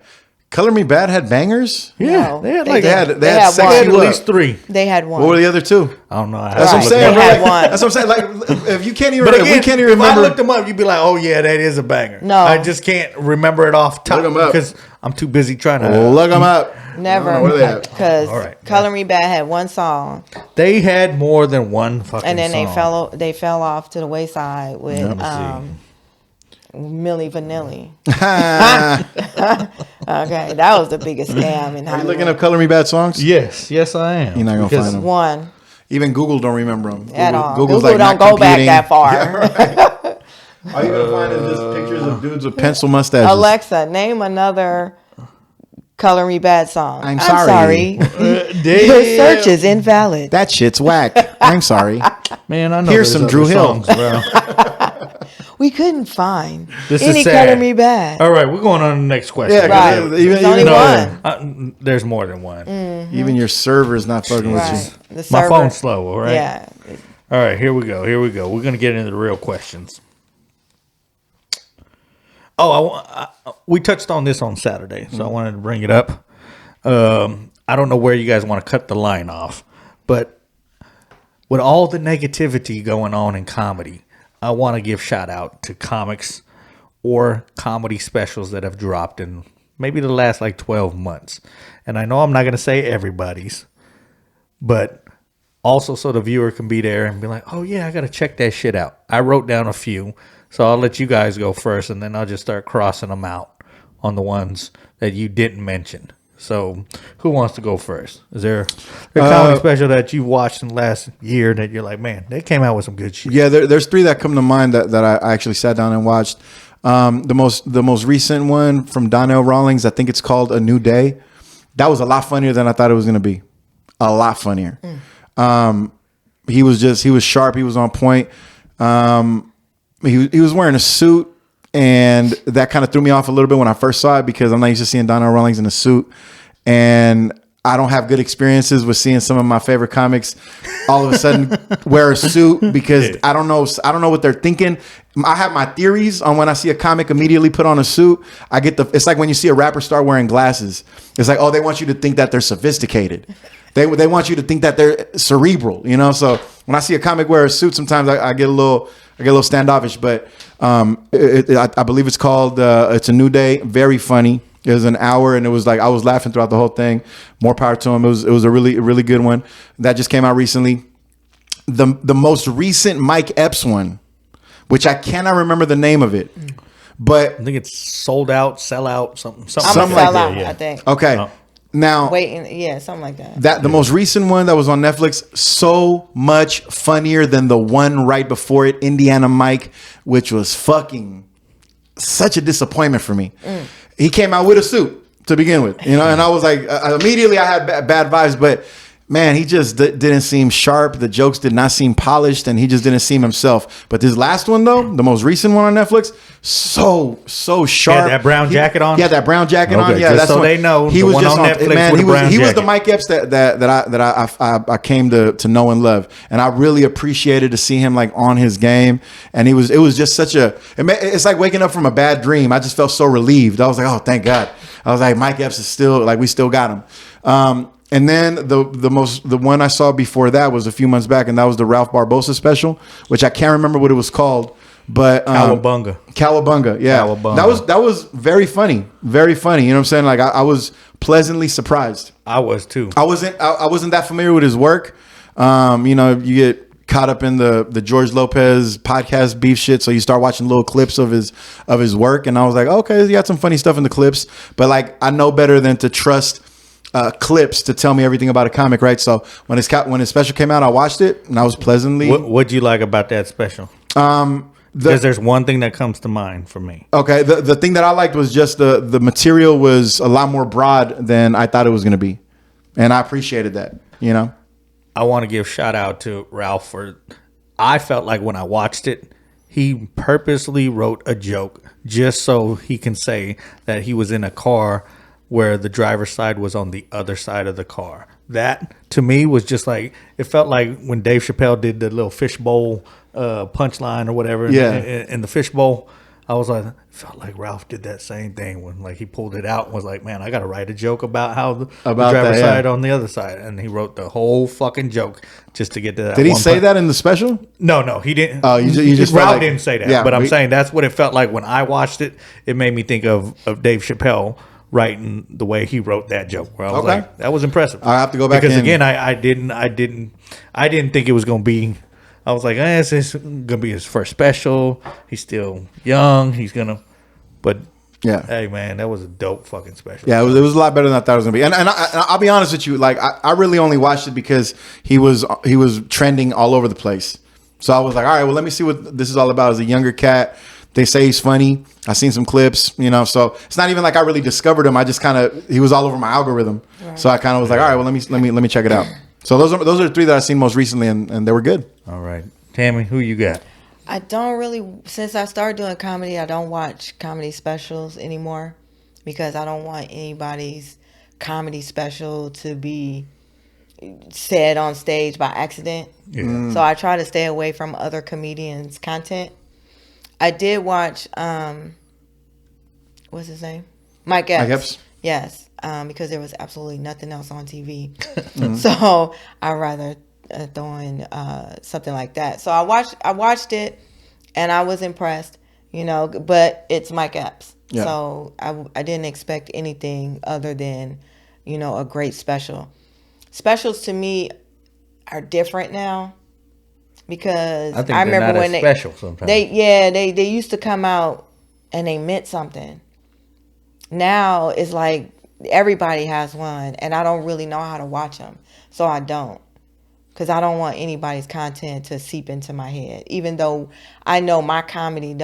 Color Me Bad had bangers? Yeah. No, they had at least 3. They had one. What were the other 2? I don't know. That's what I'm saying. They had one. That's what I'm saying. Like, if you can't even, but again, if we can't even remember. If I looked them up, you'd be like, "Oh yeah, that is a banger." No, I just can't remember it off top Look 'em up. because I'm too busy trying to look them up. Never, because Color Me Bad had one song. They had more than one fucking. And then song. they fell off to the wayside with Milli Vanilli. Are Okay, that was the biggest scam in you Hollywood. looking up Color Me Bad songs? Yes, I am. You're not gonna Because find them. One Even Google don't remember them. at all. Google's Google like don't not go back computing. that far. All you're gonna find is just pictures of dudes with pencil mustaches. Alexa, name another Color Me Bad song. I'm sorry. Your search is invalid. That shit's whack. I'm sorry. Man, I know Here's there's some other Drew Hill. songs, bro. We couldn't find This any is sad. Color Me Bad. All right, we're going on to the next question. Yeah, Right. even- There's only even- one. There's more than one. Even your server's not fucking with you. Right. The My server. phone's slow, all right? Yeah. All right, here we go. We're going to get into the real questions. Oh, we touched on this on Saturday, so I wanted to bring it up. I don't know where you guys want to cut the line off, but with all the negativity going on in comedy, I want to give shout out to comics or comedy specials that have dropped in maybe the last like 12 months. And I know I'm not going to say everybody's, but also so the viewer can be there and be like, oh yeah, I got to check that shit out. I wrote down a few, so I'll let you guys go first, and then I'll just start crossing them out on the ones that you didn't mention. So who wants to go first? Is there a comedy special that you watched in the last year that you're like, man, they came out with some good shit? Yeah, there's three that come to mind that I actually sat down and watched. The most recent one from Donnell Rawlings, I think it's called A New Day. That was a lot funnier than I thought it was going to be. A lot funnier. He was sharp. He was on point. He was wearing a suit, and that kind of threw me off a little bit when I first saw it because I'm not used to seeing Donnell Rawlings in a suit, and I don't have good experiences with seeing some of my favorite comics all of a sudden wear a suit because I don't know what they're thinking. I have my theories on when I see a comic immediately put on a suit. It's like when you see a rapper start wearing glasses. It's like, oh, they want you to think that they're sophisticated. They want you to think that they're cerebral, you know? So when I see a comic wear a suit, sometimes I get a little standoffish, but I believe it's called It's a New Day. Very funny. It was an hour, and it was like I was laughing throughout the whole thing. More power to him. It was a really good one that just came out recently. The most recent Mike Epps one, which I cannot remember the name of it, but I think it's sold out, sell out, something I'm like gonna sell that. out, Yeah. I think. okay. Oh. Now Waiting, yeah, something like that. the most recent one that was on Netflix, so much funnier than the one right before it, Indiana Mike, which was fucking such a disappointment for me. He came out with a suit to begin with, you know, and I was like, immediately I had bad vibes, but man, he just didn't seem sharp. The jokes did not seem polished, and he just didn't seem himself. But this last one, though, the most recent one on Netflix, so sharp. He had that brown jacket on? Yeah, that brown jacket on. Okay, Yeah, just that's so what, they know, he the was one just on on Netflix man. with He the was brown the jacket. Mike Epps that I came to know and love, and I really appreciated to see him like on his game. And it was just such it's like waking up from a bad dream. I just felt so relieved. I was like, oh, thank God. I was like, Mike Epps is still like, we still got him. And then the one I saw before that was a few months back, and that was the Ralph Barbosa special, which I can't remember what it was called, but Cowabunga. Yeah, Cowabunga. that was very funny, very funny. You know what I'm saying? Like I was pleasantly surprised. I was too. I wasn't that familiar with his work. You know, you get caught up in the George Lopez podcast beef shit, so you start watching little clips of his work, and I was like, okay, he got some funny stuff in the clips, but like I know better than to trust clips to tell me everything about a comic, right? So when his special came out, I watched it and I was pleasantly. What'd you like about that special? Because there's one thing that comes to mind for me. Okay, the thing that I liked was just the material was a lot more broad than I thought it was going to be, and I appreciated that. You know, I want to give shout out to Ralph for. I felt like when I watched it, he purposely wrote a joke just so he can say that he was in a car where the driver's side was on the other side of the car. That, to me, was just like, it felt like when Dave Chappelle did the little fishbowl punchline or whatever in the fishbowl. I was like, it felt like Ralph did that same thing when like he pulled it out and was like, man, I got to write a joke about how the driver's side on the other side. And he wrote the whole fucking joke just to get to that. Did he say that in the special? No, he didn't. Oh, you just Ralph felt like- didn't say that. Yeah, but I'm saying that's what it felt like when I watched it. It made me think of Dave Chappelle writing the way he wrote that joke. Where I was like, that was impressive. I have to go back because in. again, I didn't think it was going to be I was like, this is gonna be his first special. He's still young. He's gonna, but Yeah. hey, man, that was a dope fucking special. Yeah, it was a lot better than I thought it was gonna be. And I'll be honest with you, like I really only watched it because he was trending all over the place. So I was like, all right, well, let me see what this is all about. As a younger cat, they say he's funny. I seen some clips, So it's not even like I really discovered him. I just he was all over my algorithm. Right. So I kind of was like, all right, well, let me check it out. So those are the three that I've seen most recently, and they were good. All right, Tammy, who you got? I don't really, since I started doing comedy, I don't watch comedy specials anymore because I don't want anybody's comedy special to be said on stage by accident. Yeah. So I try to stay away from other comedians' content. I did watch, what's his name? Mike Epps. Mike Epps? Yes, because there was absolutely nothing else on TV. So I'd rather doing something like that. So I watched it, and I was impressed, but it's Mike Epps. Yeah. So I didn't expect anything other than, a great special. Specials to me are different now because I remember when special sometimes. They used to come out and they meant something. Now it's like everybody has one, and I don't really know how to watch them, so I don't. Because I don't want anybody's content to seep into my head. Even though I know my comedy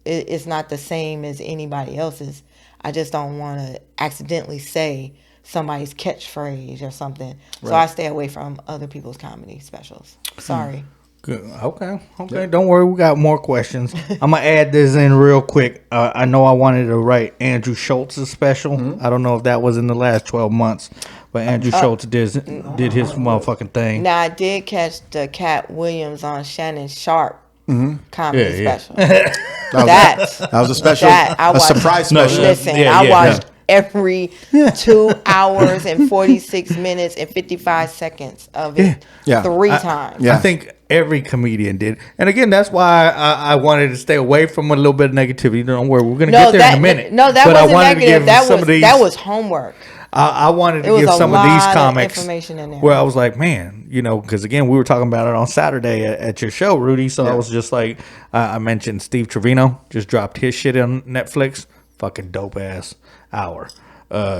it's not the same as anybody else's. I just don't want to accidentally say somebody's catchphrase or something. Right. So I stay away from other people's comedy specials. Sorry. Good. Okay. Yep. Don't worry. We got more questions. I'm going to add this in real quick. I know I wanted to write Andrew Schultz's special. Mm-hmm. I don't know if that was in the last 12 months. But Andrew Schultz did his motherfucking thing. Now, I did catch the Cat Williams on Shannon Sharp comedy special. That was a special, a surprise special. Listen, I watched every 2 hours and 46 minutes and 55 seconds of it 3 times. I think every comedian did. And again, that's why I wanted to stay away from a little bit of negativity. Don't worry, we're going to get there in a minute. No, that wasn't negative. That was homework. I wanted to give some of these comics information in there where I was like, man, because again, we were talking about it on Saturday at your show, Rudy. So I was just like, I mentioned Steve Trevino just dropped his shit on Netflix. Fucking dope ass hour.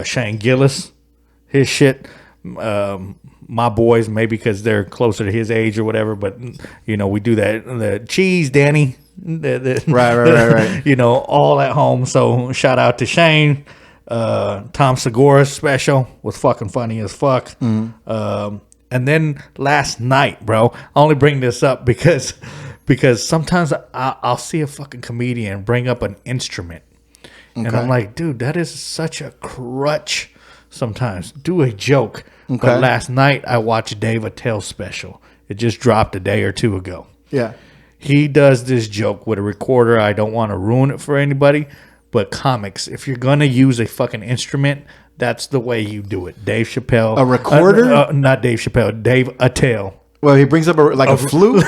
Shane Gillis, his shit. My boys, maybe because they're closer to his age or whatever, but we do that. The cheese, Danny. Right. All at home. So shout out to Shane. Tom Segura's special was fucking funny as fuck. Mm-hmm. And then last night, bro, I only bring this up because sometimes I'll see a fucking comedian bring up an instrument. Okay. And I'm like, dude, that is such a crutch sometimes. Do a joke. Okay. But last night I watched Dave Attell's special. It just dropped a day or two ago. Yeah. He does this joke with a recorder. I don't want to ruin it for anybody. But comics, if you're going to use a fucking instrument, that's the way you do it. Dave Chappelle. A recorder? Not Dave Chappelle. Dave Attell. Well, he brings up a flute?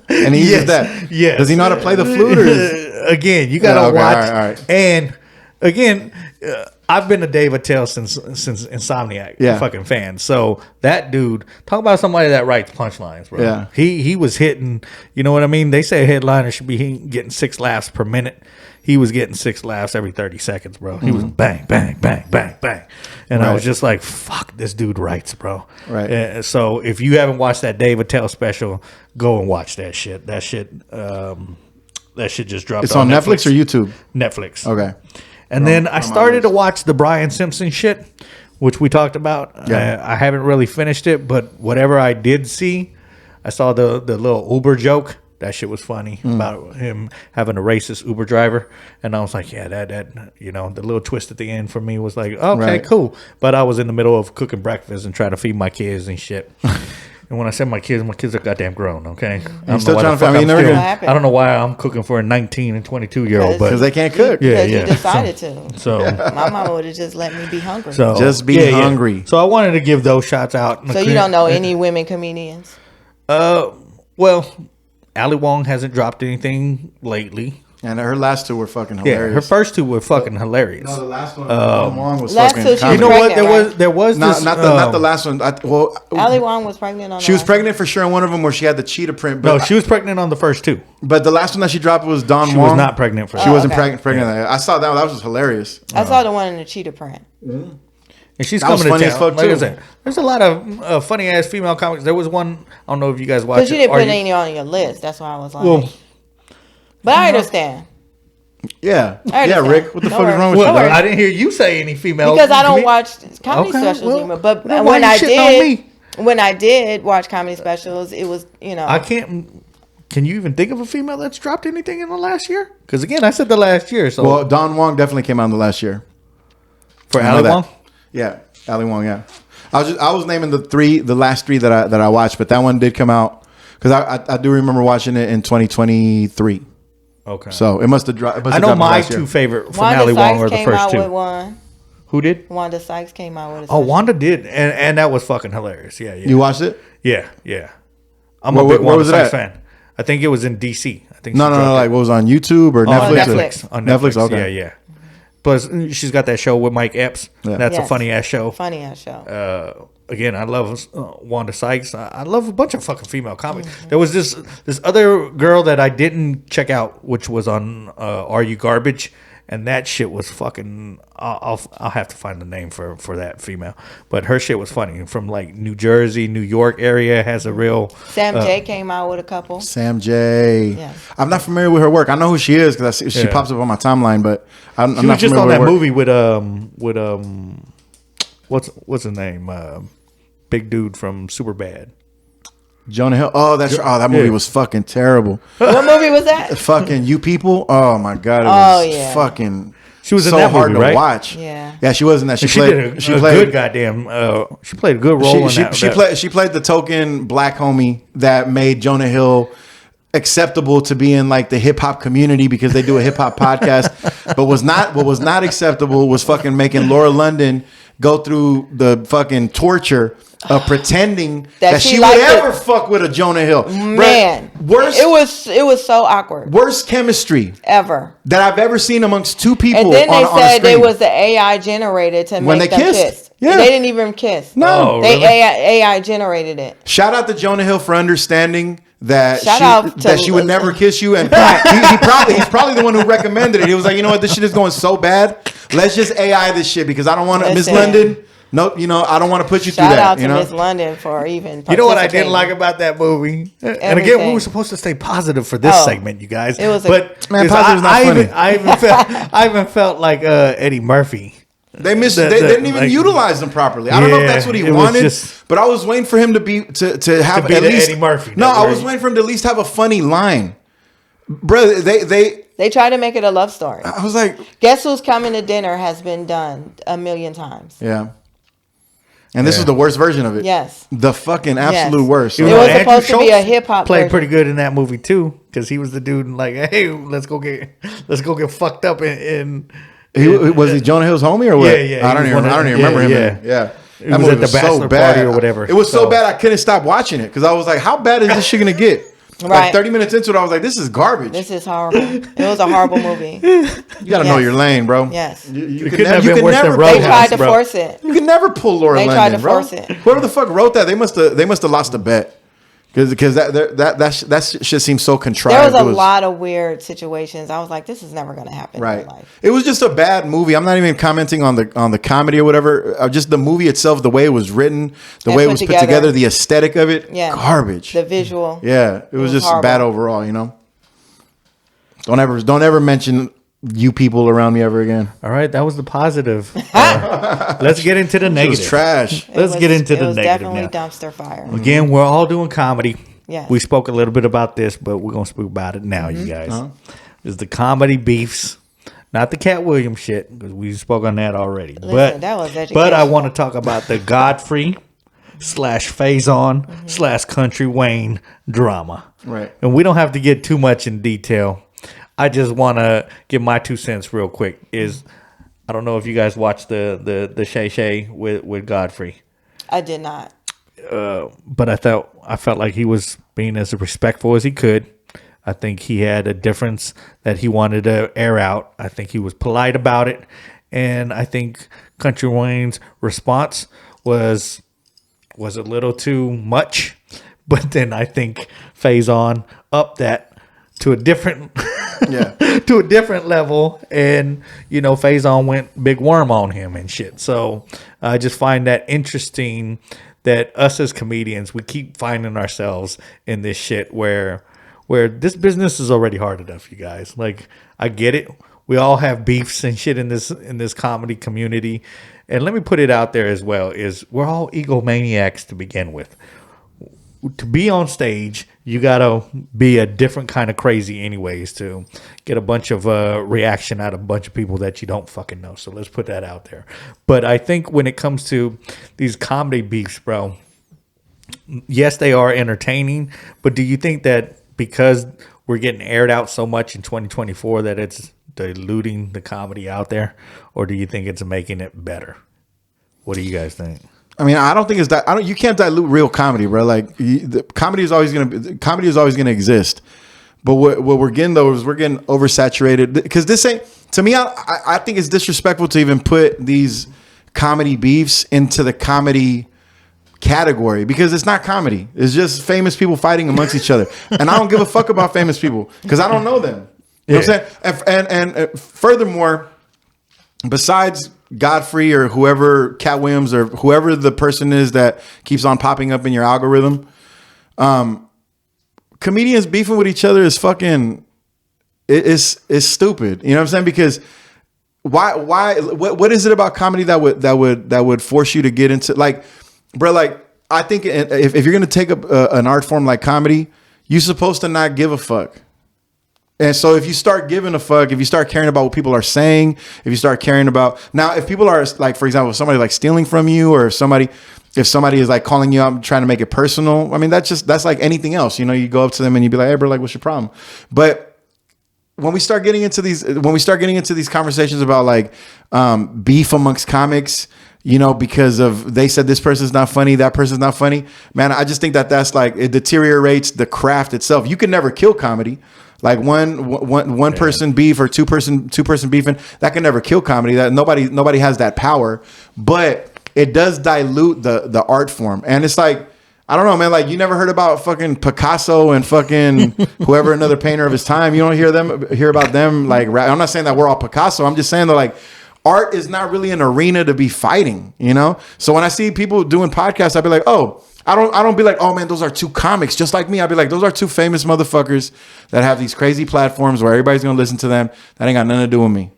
And he uses that. Yes. Does he know how to play the flute? Again, you got to watch. All right. And again, I've been a Dave Attell since Insomniac. Fucking fan. So that dude, talk about somebody that writes punchlines, bro. Yeah. He was hitting, you know what I mean? They say a headliner should be getting 6 laughs per minute. He was getting 6 laughs every 30 seconds, bro. He was bang, bang, bang, bang, bang. And I was just like, fuck, this dude writes, bro. Right. So if you haven't watched that Dave Attell special, go and watch that shit. That shit just dropped. It's on Netflix or YouTube? Netflix. Okay. And then I started to watch the Brian Simpson shit, which we talked about. Yeah. I haven't really finished it, but whatever I did see, I saw the little Uber joke. That shit was funny about him having a racist Uber driver. And I was like, yeah, that the little twist at the end for me was like, okay, cool. But I was in the middle of cooking breakfast and trying to feed my kids and shit. And when I said my kids are goddamn grown, okay? I don't know why I'm cooking for a 19 and 22-year-old. Because they can't cook. Because you decided to. So my mama would have just let me be hungry. So just be hungry. So I wanted to give those shots out. So you don't know any women comedians? Well, Ali Wong hasn't dropped anything lately. And her last two were fucking Yeah, hilarious. her first two were fucking hilarious. No, the last one, Don Wong was last fucking. two, she was You know what? pregnant, There was not, this. not the last one. Ali Wong was pregnant on. She was pregnant for sure in one of them where she had the cheetah print. No, But she was pregnant on the first two. But the last one that she dropped was Don She Wong. was not pregnant for. She wasn't okay. pregnant. I saw that one. That was just hilarious. I saw the one in the cheetah print. And she's That was coming to funny as town. fuck, Like I too. said, there's a lot of funny ass female comics. There was one. I don't know if you guys watched. Because you didn't put any on your list. That's why I was like. Well, but I understand. Yeah. I Yeah, understand. Rick. What the No fuck is worries. wrong with well, you? dog? I didn't hear you say any female. Because I don't me- watch comedy Okay, specials well, anymore. But then why when you I shitting on did, me? when I did watch comedy specials, it was I can't. Can you even think of a female that's dropped anything in the last year? Because again, I said the last year. So Well, Don Wong definitely came out in the last year. for I know Ali that. Wong, Yeah, Ali Wong. Yeah, I was naming the last three that I watched, but that one did come out because I do remember watching it in 2023. okay. So it must have dropped. I know my two favorite from Ali Wanda Wong Sykes are the came first out with two. one. Who did? Wanda Sykes came out with a Oh, special. Wanda did, and that was fucking hilarious. Yeah, yeah, You watched it? yeah. I'm Where- a big where Wanda was it Sykes at? fan. I think it was in DC. I think No, she no, no. dropped Like it. what was on YouTube or on Netflix? Netflix. On Netflix, Netflix. okay. Yeah. Plus, she's got that show with Mike Epps. Yeah. That's a Yes. funny ass show. Funny ass show. Again, I love Wanda Sykes. I love a bunch of fucking female comics. There was this other girl that I didn't check out, which was on Are You Garbage? And that shit was fucking. I'll have to find the name for that female, but her shit was funny. From like New Jersey, New York area, has a real. Sam J came out with a couple. Sam J. Yeah. I'm not familiar with her work. I know who she is because she Yeah. pops up on my timeline, but I'm She not was just familiar on that with her work. movie with what's his name? Big dude from Superbad. Jonah Hill. Oh, that movie Yeah. was fucking terrible. What movie was that? Fucking You People. Oh my god, it Oh, was yeah. fucking. She was in so that hard movie, to right? watch. Yeah. Yeah, she was in that. She She played. did a she good played. goddamn. She played a good role in that. She played the token black homie that made Jonah Hill acceptable to be in like the hip hop community because they do a hip hop podcast. But what was not acceptable was fucking making Laura London go through the fucking torture of pretending that she would liked it. ever fuck with a Jonah Hill. Man, Bruh, worst it was so awkward. worst chemistry Ever. that I've ever seen amongst two people. And then they on a said they screen. was the AI generated to When make they them kissed. kiss. Yeah. They didn't even kiss. No. Oh, They really? AI generated it. Shout out to Jonah Hill for understanding that Shout out to- she would never kiss you, and he's probably the one who recommended it. He was like, you know what, this shit is going so bad. Let's just AI this shit because I don't want to Miss Listen. London. Nope, I don't want to put you through Shout that. out to You know, Miss London for even. You know what I didn't participating. like about that movie? And again, we Everything. were supposed to stay positive for this Oh. segment, you guys. It was Man, is positive's not funny. I even felt like Eddie Murphy. they missed. The- They the- didn't even like- utilize them properly. I don't know if Yeah, that's what he it was wanted, just- but I was waiting for him to be to have be at the least Eddie Murphy. No, That's I right. was waiting for him to at least have a funny line, brother. They tried to make it a love story. I was like, Guess Who's Coming to Dinner has been done a million times. yeah. And this Yeah. was the worst version of it. Yes. The fucking absolute Yes. worst. It Even was though supposed to be a Schultz hip-hop Played version. pretty good in that movie too, because he was the dude like, hey, let's go get fucked up in Was he Jonah Hill's homie or what? Yeah, yeah, I don't he even was one of- remember him. yeah, in it. Yeah. It was at the bachelor party or whatever. It was so So- bad I couldn't stop watching it because I was like, how bad is this shit gonna get? Like Right. 30 minutes into it, I was like, this is garbage. This is horrible. It was a horrible movie. You gotta know Yes. your lane, bro. Yes. You couldn't have been worse than They Roadhouse, tried to bro. force it. You can never pull Laura They London, tried to bro. force it. Whoever the fuck wrote that, they must have lost a bet because that shit seems so contrived. There was It a lot of weird situations. I was like, this is never going to happen in Right. my life. It was just a bad movie. I'm not even commenting on the comedy or whatever. Just the movie itself, the way it was written, the And way it put was put together. together, the aesthetic of it, Yeah. garbage. The visual. Yeah, it was just horrible. bad overall. Don't ever mention You People around me ever again. All right, that was the positive. Let's get into the It negative. was trash. Let's get into the It was negative definitely now. dumpster fire. Again, we're all doing comedy. Yes. We spoke a little bit about this, but we're gonna speak about it now, you guys. Is the comedy beefs, not the Cat Williams shit, because we spoke on that already. Listen, that was but I educational. want to talk about the Godfrey / Faison / Country Wayne drama. Right. And we don't have to get too much in detail. I just want to give my 2 cents real quick. I don't know if you guys watched the Shay Shay with Godfrey. I did not. But I felt like he was being as respectful as he could. I think he had a difference that he wanted to air out. I think he was polite about it. And I think Country Wayne's response was a little too much. But then I think Faison upped that to a different Yeah. to a different level, and Faison went big worm on him and shit. So I just find that interesting that us as comedians, we keep finding ourselves in this shit where this business is already hard enough, you guys. Like, I get it. We all have beefs and shit in this comedy community. And let me put it out there as well, is we're all egomaniacs to begin with. To be on stage, you gotta be a different kind of crazy anyways to get a bunch of reaction out of a bunch of people that you don't fucking know. So let's put that out there. But I think when it comes to these comedy beefs, bro, yes, they are entertaining, but do you think that because we're getting aired out so much in 2024 that it's diluting the comedy out there, or do you think it's making it better? What do you guys think? I mean, I don't think it's that. You can't dilute real comedy, bro. Like, comedy is always gonna exist. But what we're getting though is we're getting oversaturated, because this ain't, to me. I think it's disrespectful to even put these comedy beefs into the comedy category, because it's not comedy. It's just famous people fighting amongst each other, and I don't give a fuck about famous people because I don't know them. You know what I'm saying? And furthermore, besides Godfrey or whoever, Cat Williams or whoever the person is that keeps on popping up in your algorithm, comedians beefing with each other is fucking, it's stupid. You know what I'm saying? Because what is it about comedy that would force you to get into, like, bro, like, I think if you're gonna take up an art form like comedy, you're supposed to not give a fuck. And so if you start giving a fuck, if you start caring about what people are saying, if you start caring about, now if people are, like, for example, if somebody like stealing from you, or if somebody is like calling you out and trying to make it personal, I mean, that's like anything else. You go up to them and you be like, hey, bro, like, what's your problem? But when we start getting into these conversations about like beef amongst comics, because of, they said this person's not funny, that person's not funny, man, I just think that's like, it deteriorates the craft itself. You can never kill comedy. Like one person beef or two person beefing, that can never kill comedy. That nobody has that power, but it does dilute the art form. And it's like, I don't know, man. Like, you never heard about fucking Picasso and fucking whoever, another painter of his time. You don't hear about them. Like, I'm not saying that we're all Picasso. I'm just saying that, like, art is not really an arena to be fighting. So when I see people doing podcasts, I'd be like, oh. I don't be like, oh man, those are two comics just like me. I'd be like, those are two famous motherfuckers that have these crazy platforms where everybody's gonna listen to them. That ain't got nothing to do with me.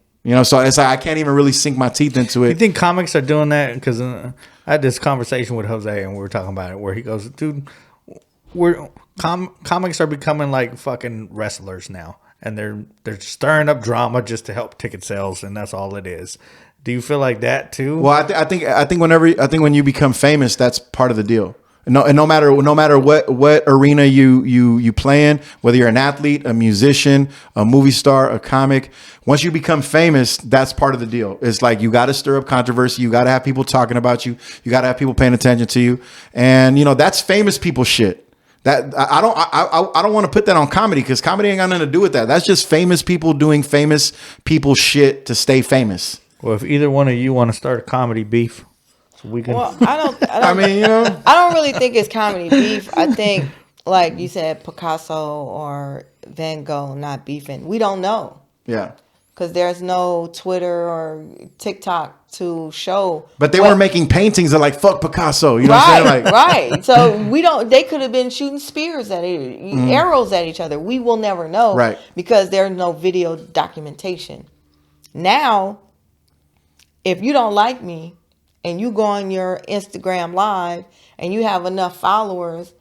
So it's like, I can't even really sink my teeth into it. You think comics are doing that? Because I had this conversation with Jose and we were talking about it, where he goes, dude, comics are becoming like fucking wrestlers now, and they're stirring up drama just to help ticket sales, and that's all it is. Do you feel like that too? Well, I think when you become famous, that's part of the deal. No matter what arena you play in, whether you're an athlete, a musician, a movie star, a comic, once you become famous, that's part of the deal. It's like, you got to stir up controversy, you got to have people talking about you, you got to have people paying attention to you, and that's famous people shit. That I don't want to put that on comedy, because comedy ain't got nothing to do with that. That's just famous people doing famous people shit to stay famous. Well, if either one of you want to start a comedy beef, we can. Well, I don't mean, I don't really think it's comedy beef. I think, like you said, Picasso or Van Gogh not beefing. We don't know. Yeah. Because there's no Twitter or TikTok to show. But they were making paintings that, like, fuck Picasso. You know what I'm saying? Like, right. So we don't. They could have been shooting spears at arrows at each other. We will never know. Right. Because there's no video documentation. Now, if you don't like me, and you go on your Instagram live and you have enough followers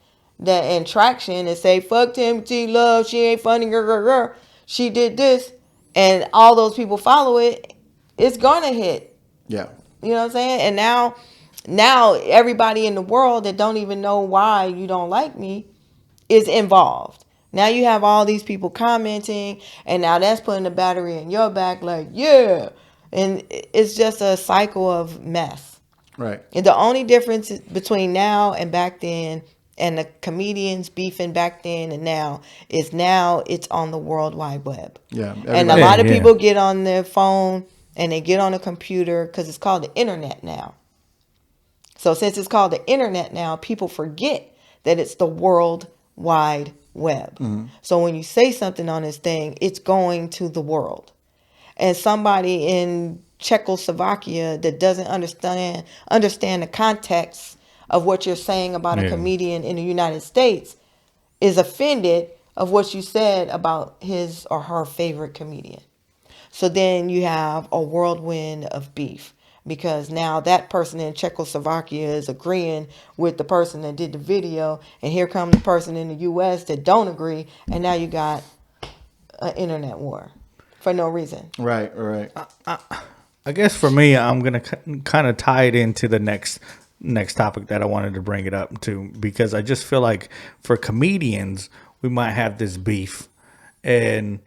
and traction and say, fuck Tammy Tealove, she ain't funny, she did this, and all those people follow it, it's gonna hit. Yeah. You know what I'm saying? And now everybody in the world that don't even know why you don't like me is involved. Now you have all these people commenting, and now that's putting the battery in your back, like, yeah. And it's just a cycle of mess. Right. And the only difference between now and back then, and the comedians beefing back then and now it's on the World Wide Web. Yeah, And a everybody- lot of Yeah. people get on their phone and they get on a computer because it's called the internet now. So since it's called the internet now, people forget that it's the World Wide Web. So when you say something on this thing, it's going to the world. And somebody in Czechoslovakia that doesn't understand the context of what you're saying about a Yeah. comedian in the United States is offended of what you said about his or her favorite comedian. So then you have a whirlwind of beef because now that person in Czechoslovakia is agreeing with the person that did the video, and here comes the person in the U.S. that don't agree, and now you got an internet war for no reason. Right. I guess for me, I'm gonna kind of tie it into the next topic that I wanted to bring it up to, because I just feel like for comedians, we might have this beef, and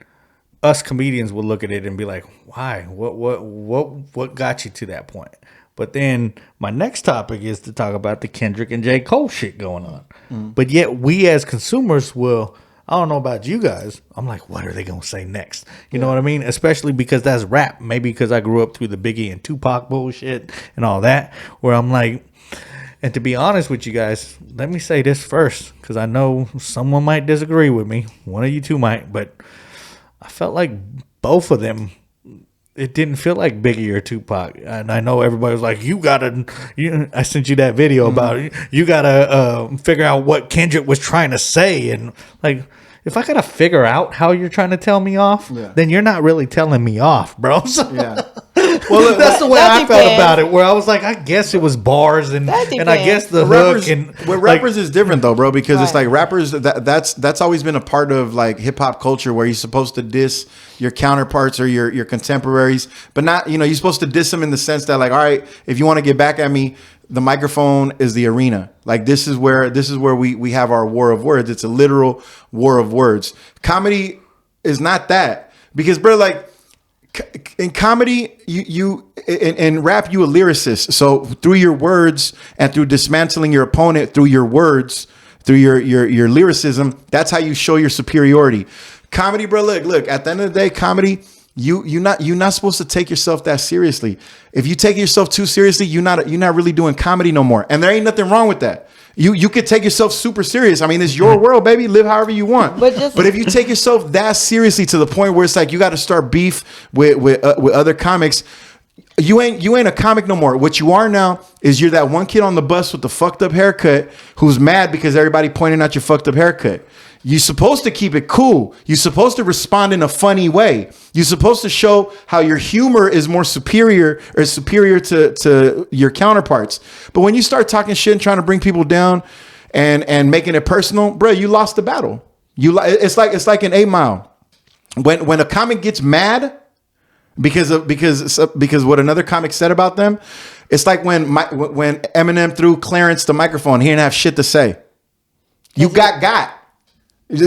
us comedians will look at it and be like, "Why? What got you to that point?" But then my next topic is to talk about the Kendrick and J. Cole shit going on. But yet we as consumers will. I don't know about you guys. I'm like, what are they gonna say next? You know what I mean? Especially because that's rap. Maybe because I grew up through the Biggie and Tupac bullshit and all that. Where I'm like, and to be honest with you guys, let me say this first, because I know someone might disagree with me. One of you two might, but I felt like both of them. It didn't feel like Biggie or Tupac, and I know everybody was like, I sent you that video about you gotta figure out what Kendrick was trying to say," and like, if I gotta figure out how you're trying to tell me off, then you're not really telling me off, bro. So, Yeah. well, that's the way that I felt depends. about it. Where I was like, I guess it was bars and I guess the rappers, hook and with like, rappers is different though, bro, because it's Right. like rappers that's always been a part of like hip hop culture where you're supposed to diss your counterparts or your contemporaries, but not, you're supposed to diss them in the sense that like, all right, if you want to get back at me, the microphone is the arena. Like this is where we have our war of words. It's a literal war of words. Comedy is not that, because bro, like in comedy, you in rap, you a lyricist. So through your words and through dismantling your opponent through your words, through your lyricism, that's how you show your superiority. Comedy, bro. Look. At the end of the day, comedy, you're not supposed to take yourself that seriously. If you take yourself too seriously, you're not really doing comedy no more. And there ain't nothing wrong with that. You could take yourself super serious. I mean, it's your world, baby. Live however you want. But if you take yourself that seriously to the point where it's like you got to start beef with other comics, you ain't a comic no more. What you are now is you're that one kid on the bus with the fucked up haircut who's mad because everybody pointing out your fucked up haircut. You're supposed to keep it cool. You're supposed to respond in a funny way. You're supposed to show how your humor is more superior to your counterparts. But when you start talking shit and trying to bring people down and making it personal, bro, you lost the battle. It's like an 8 Mile. When a comic gets mad because what another comic said about them, it's like when Eminem threw Clarence the microphone. He didn't have shit to say. You got.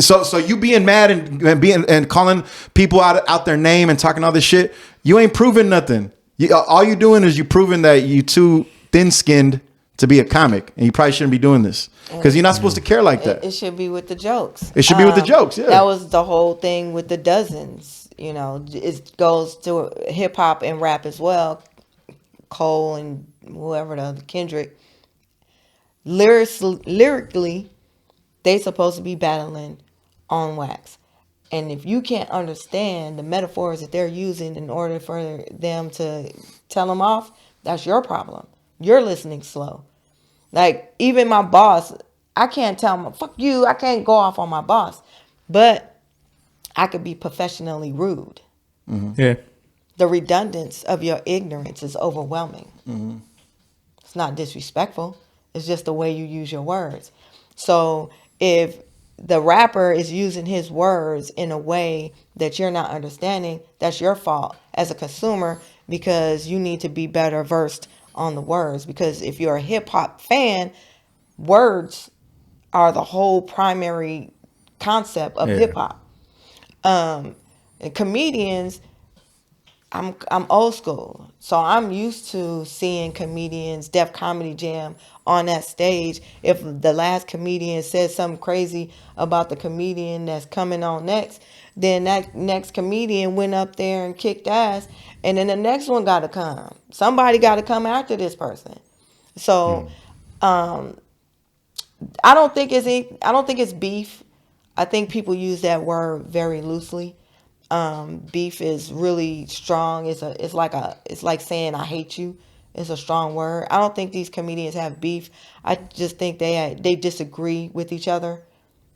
So you being mad and calling people out their name and talking all this shit, you ain't proving nothing. All you doing is you proving that you too thin-skinned to be a comic, and you probably shouldn't be doing this because you're not supposed to care like that. It should be with the jokes. It should be with the jokes. Yeah, that was the whole thing with the dozens. It goes to hip hop and rap as well. Cole and whoever the other Kendrick. Lyrically, they supposed to be battling on wax. And if you can't understand the metaphors that they're using in order for them to tell them off, that's your problem. You're listening slow. Like, even my boss, I can't tell him, fuck you, I can't go off on my boss. But I could be professionally rude. yeah. The redundance of your ignorance is overwhelming. It's not disrespectful. It's just the way you use your words. So if the rapper is using his words in a way that you're not understanding, that's your fault as a consumer, because you need to be better versed on the words. Because if you're a hip hop fan, words are the whole primary concept of hip hop. And comedians, I'm old school, so I'm used to seeing comedians, Def Comedy Jam, on that stage. If the last comedian says something crazy about the comedian that's coming on next, then that next comedian went up there and kicked ass, and then the next one got to come. Somebody got to come after this person. So, I don't think it's beef. I think people use that word very loosely. Beef is really strong. It's like saying I hate you. It's a strong word. I don't think these comedians have beef. I just think they disagree with each other,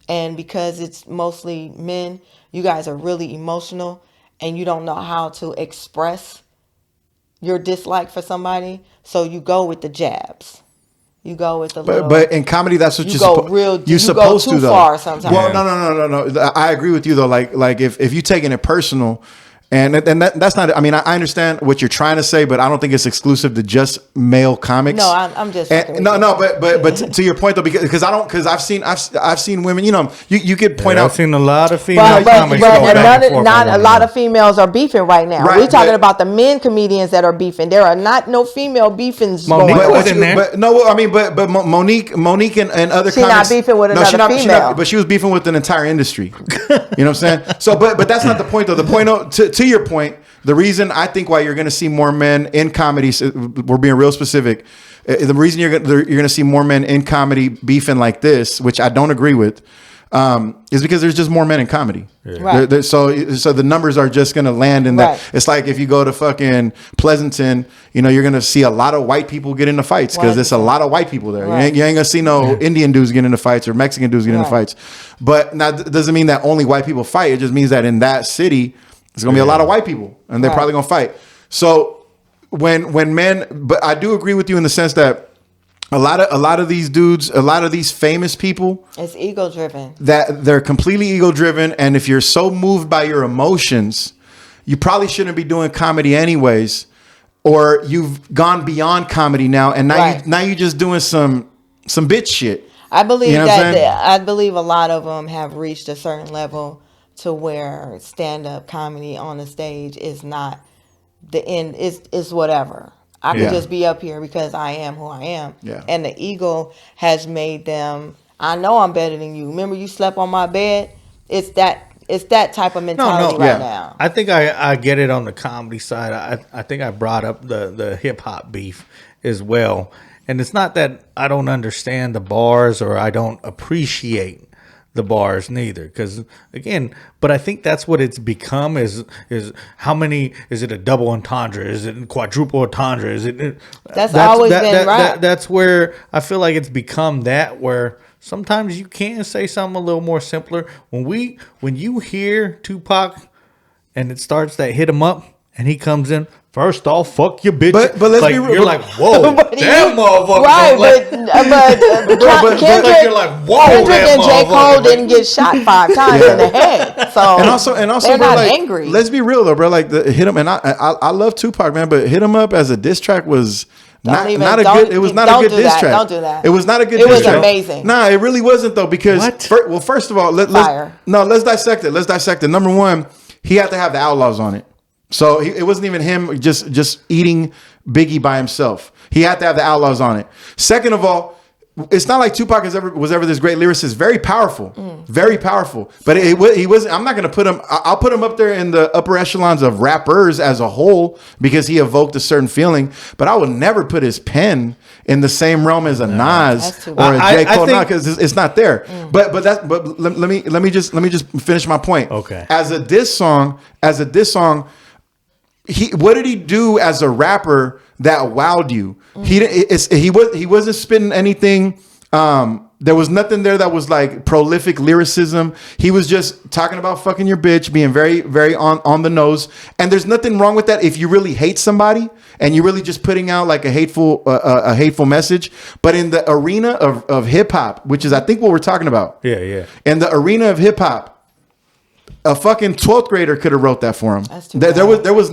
and because it's mostly men, you guys are really emotional, and you don't know how to express your dislike for somebody, so you go with the jabs. You go with the little. But in comedy, that's what you you're go supposed. real. You're supposed go too to though. far sometimes. Well, no. I agree with you though. Like if you taking it personal, and that's not. I mean, I understand what you're trying to say, but I don't think it's exclusive to just male comics. No, I'm just. But to your point though, because I've seen women. You know, you could point out. I've seen a lot of female But comics go back and forth not on a one lot another. of females are beefing right now. Right, We're talking but- about the men comedians that are beefing. There are not no female beefings Monique going was on. in there. But no, I mean, but Monique and other She not comics. beefing with no, she another not, female. but she was beefing with an entire industry. You know what I'm saying? So, but that's not the point though. The point to your point, the reason I think why you're going to see more men in comedy, we're being real specific. The reason you're going to see more men in comedy beefing like this, which I don't agree with, is because there's just more men in comedy. Right. So the numbers are just going to land in that. Right. It's like if you go to fucking Pleasanton, you know, you're going to see a lot of white people get into fights because there's a lot of white people there. Right. You ain't going to see no Indian dudes get into fights or Mexican dudes get into Right. fights. But now that doesn't mean that only white people fight. It just means that in that city, there's going to be a lot of white people and they're Right. probably going to fight. So when men, but I do agree with you in the sense that a lot of these dudes, a lot of these famous people, It's ego driven. that they're completely ego driven, and if you're so moved by your emotions, you probably shouldn't be doing comedy anyways, or you've gone beyond comedy now, and now Right. you're just doing some bitch shit. I believe You know what I'm saying? I believe a lot of them have reached a certain level to where stand up comedy on the stage is not the end. Is whatever. I Yeah. can just be up here because I am who I am. Yeah. And the ego has made them. I know I'm better than you. Remember you slept on my bed? It's that type of mentality right yeah. now. I think I get it on the comedy side. I think I brought up the hip hop beef as well. And it's not that I don't understand the bars or I don't appreciate the bars neither, because again, but I think that's what it's become is how many, is it a double entendre, is it quadruple entendre, is it That's always been rap. that's where I feel like it's become that, where sometimes you can say something a little more simpler. When you hear Tupac and it starts that hit him up and he comes in, first off, fuck your bitch. But let's like, be real. you're like, whoa, But damn motherfucker. Right, Like, but Kendrick, you're like, whoa, Kendrick that and J. motherfucker. Cole didn't get shot 5 times in the head. So And also, they're bro, not like, angry. let's be real though, bro. Like hit him, and I love Tupac, man, but hit him up as a diss track was not a good. It was not a good diss track. Don't do that. It was not a good. It diss was track. amazing. Nah, it really wasn't though, because What? first of all, Fire. let's dissect it. Let's dissect it. Number one, he had to have the Outlaws on it. So it wasn't even him just eating Biggie by himself. He had to have the Outlaws on it. Second of all, it's not like Tupac was ever this great lyricist. Very powerful, very powerful. But he wasn't. I'm not going to put him. I'll put him up there in the upper echelons of rappers as a whole because he evoked a certain feeling. But I would never put his pen in the same realm as a Nas That's too or a bad. J. Cole, I think- because it's not there. But let me just finish my point. Okay. As a diss song. What did he do as a rapper that wowed you? He wasn't spitting anything. There was nothing there that was like prolific lyricism. He was just talking about fucking your bitch, being very, very on the nose. And there's nothing wrong with that if you really hate somebody and you're really just putting out like a hateful message. But in the arena of hip hop, which is I think what we're talking about. Yeah. In the arena of hip hop, a fucking 12th grader could have wrote that for him. That's too There bad. was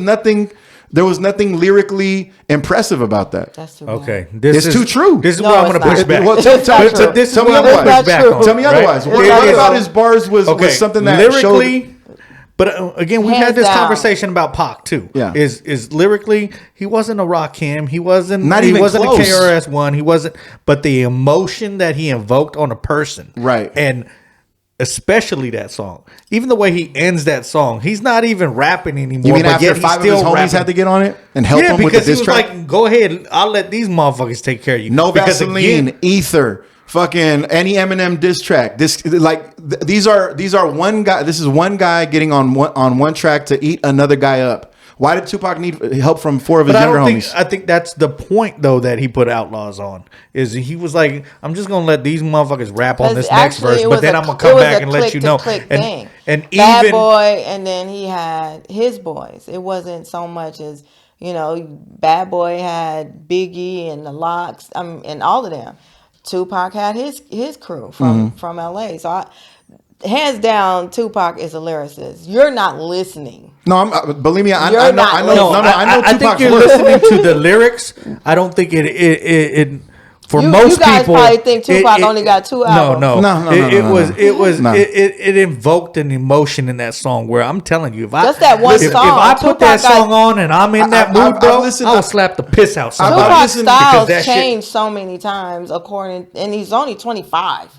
nothing lyrically impressive about that. That's too bad. Okay, It's too true. This is No, where I'm it's going to push not. back. Well, It's tell not true. me where I'm otherwise. gonna push back true. on, Tell me right? otherwise. What It about is- his bars was something that lyrically, showed? But again, we had Hands this down. conversation about Pac too. Yeah. Is lyrically he wasn't a Rakim. He wasn't Not he even wasn't close. a KRS One. He wasn't. But the emotion that he invoked on a person, Right. and especially that song, even the way he ends that song, he's not even rapping anymore. You mean but after yet he's 5 of his still homies rapping. had to get on it and help Yeah, him with the because he diss was track? like, "Go ahead, I'll let these motherfuckers take care of you." No Because Vaseline, again, Ether, fucking any Eminem diss track. These are one guy. This is one guy getting on one track to eat another guy up. Why did Tupac need help from 4 of his But younger homies? I think that's the point though that he put Outlaws on. Is he was like, I'm just gonna let these motherfuckers rap on 'Cause this next actually verse, it but was then a- I'm gonna it come was back a and let you know. click-to-click And thing. and Bad even Boy, and then he had his boys. It wasn't so much as, Bad Boy had Biggie and the Locks, and all of them. Tupac had his crew from LA. So hands down, Tupac is a lyricist. You're not listening. No, believe me, I You're know. not I know. listening. No, I know. I think Tupac's you're work. listening to the lyrics. I don't think it for You most guys people probably think Tupac only got 2 albums. No, it invoked an emotion in that song where I'm telling you, if Just that one if song, I put that Tupac got- song on and I'm in that I've mood, bro, listened- I will slap the piss out somebody. Tupac's listened- because styles that shit- changed so many times and he's only 25.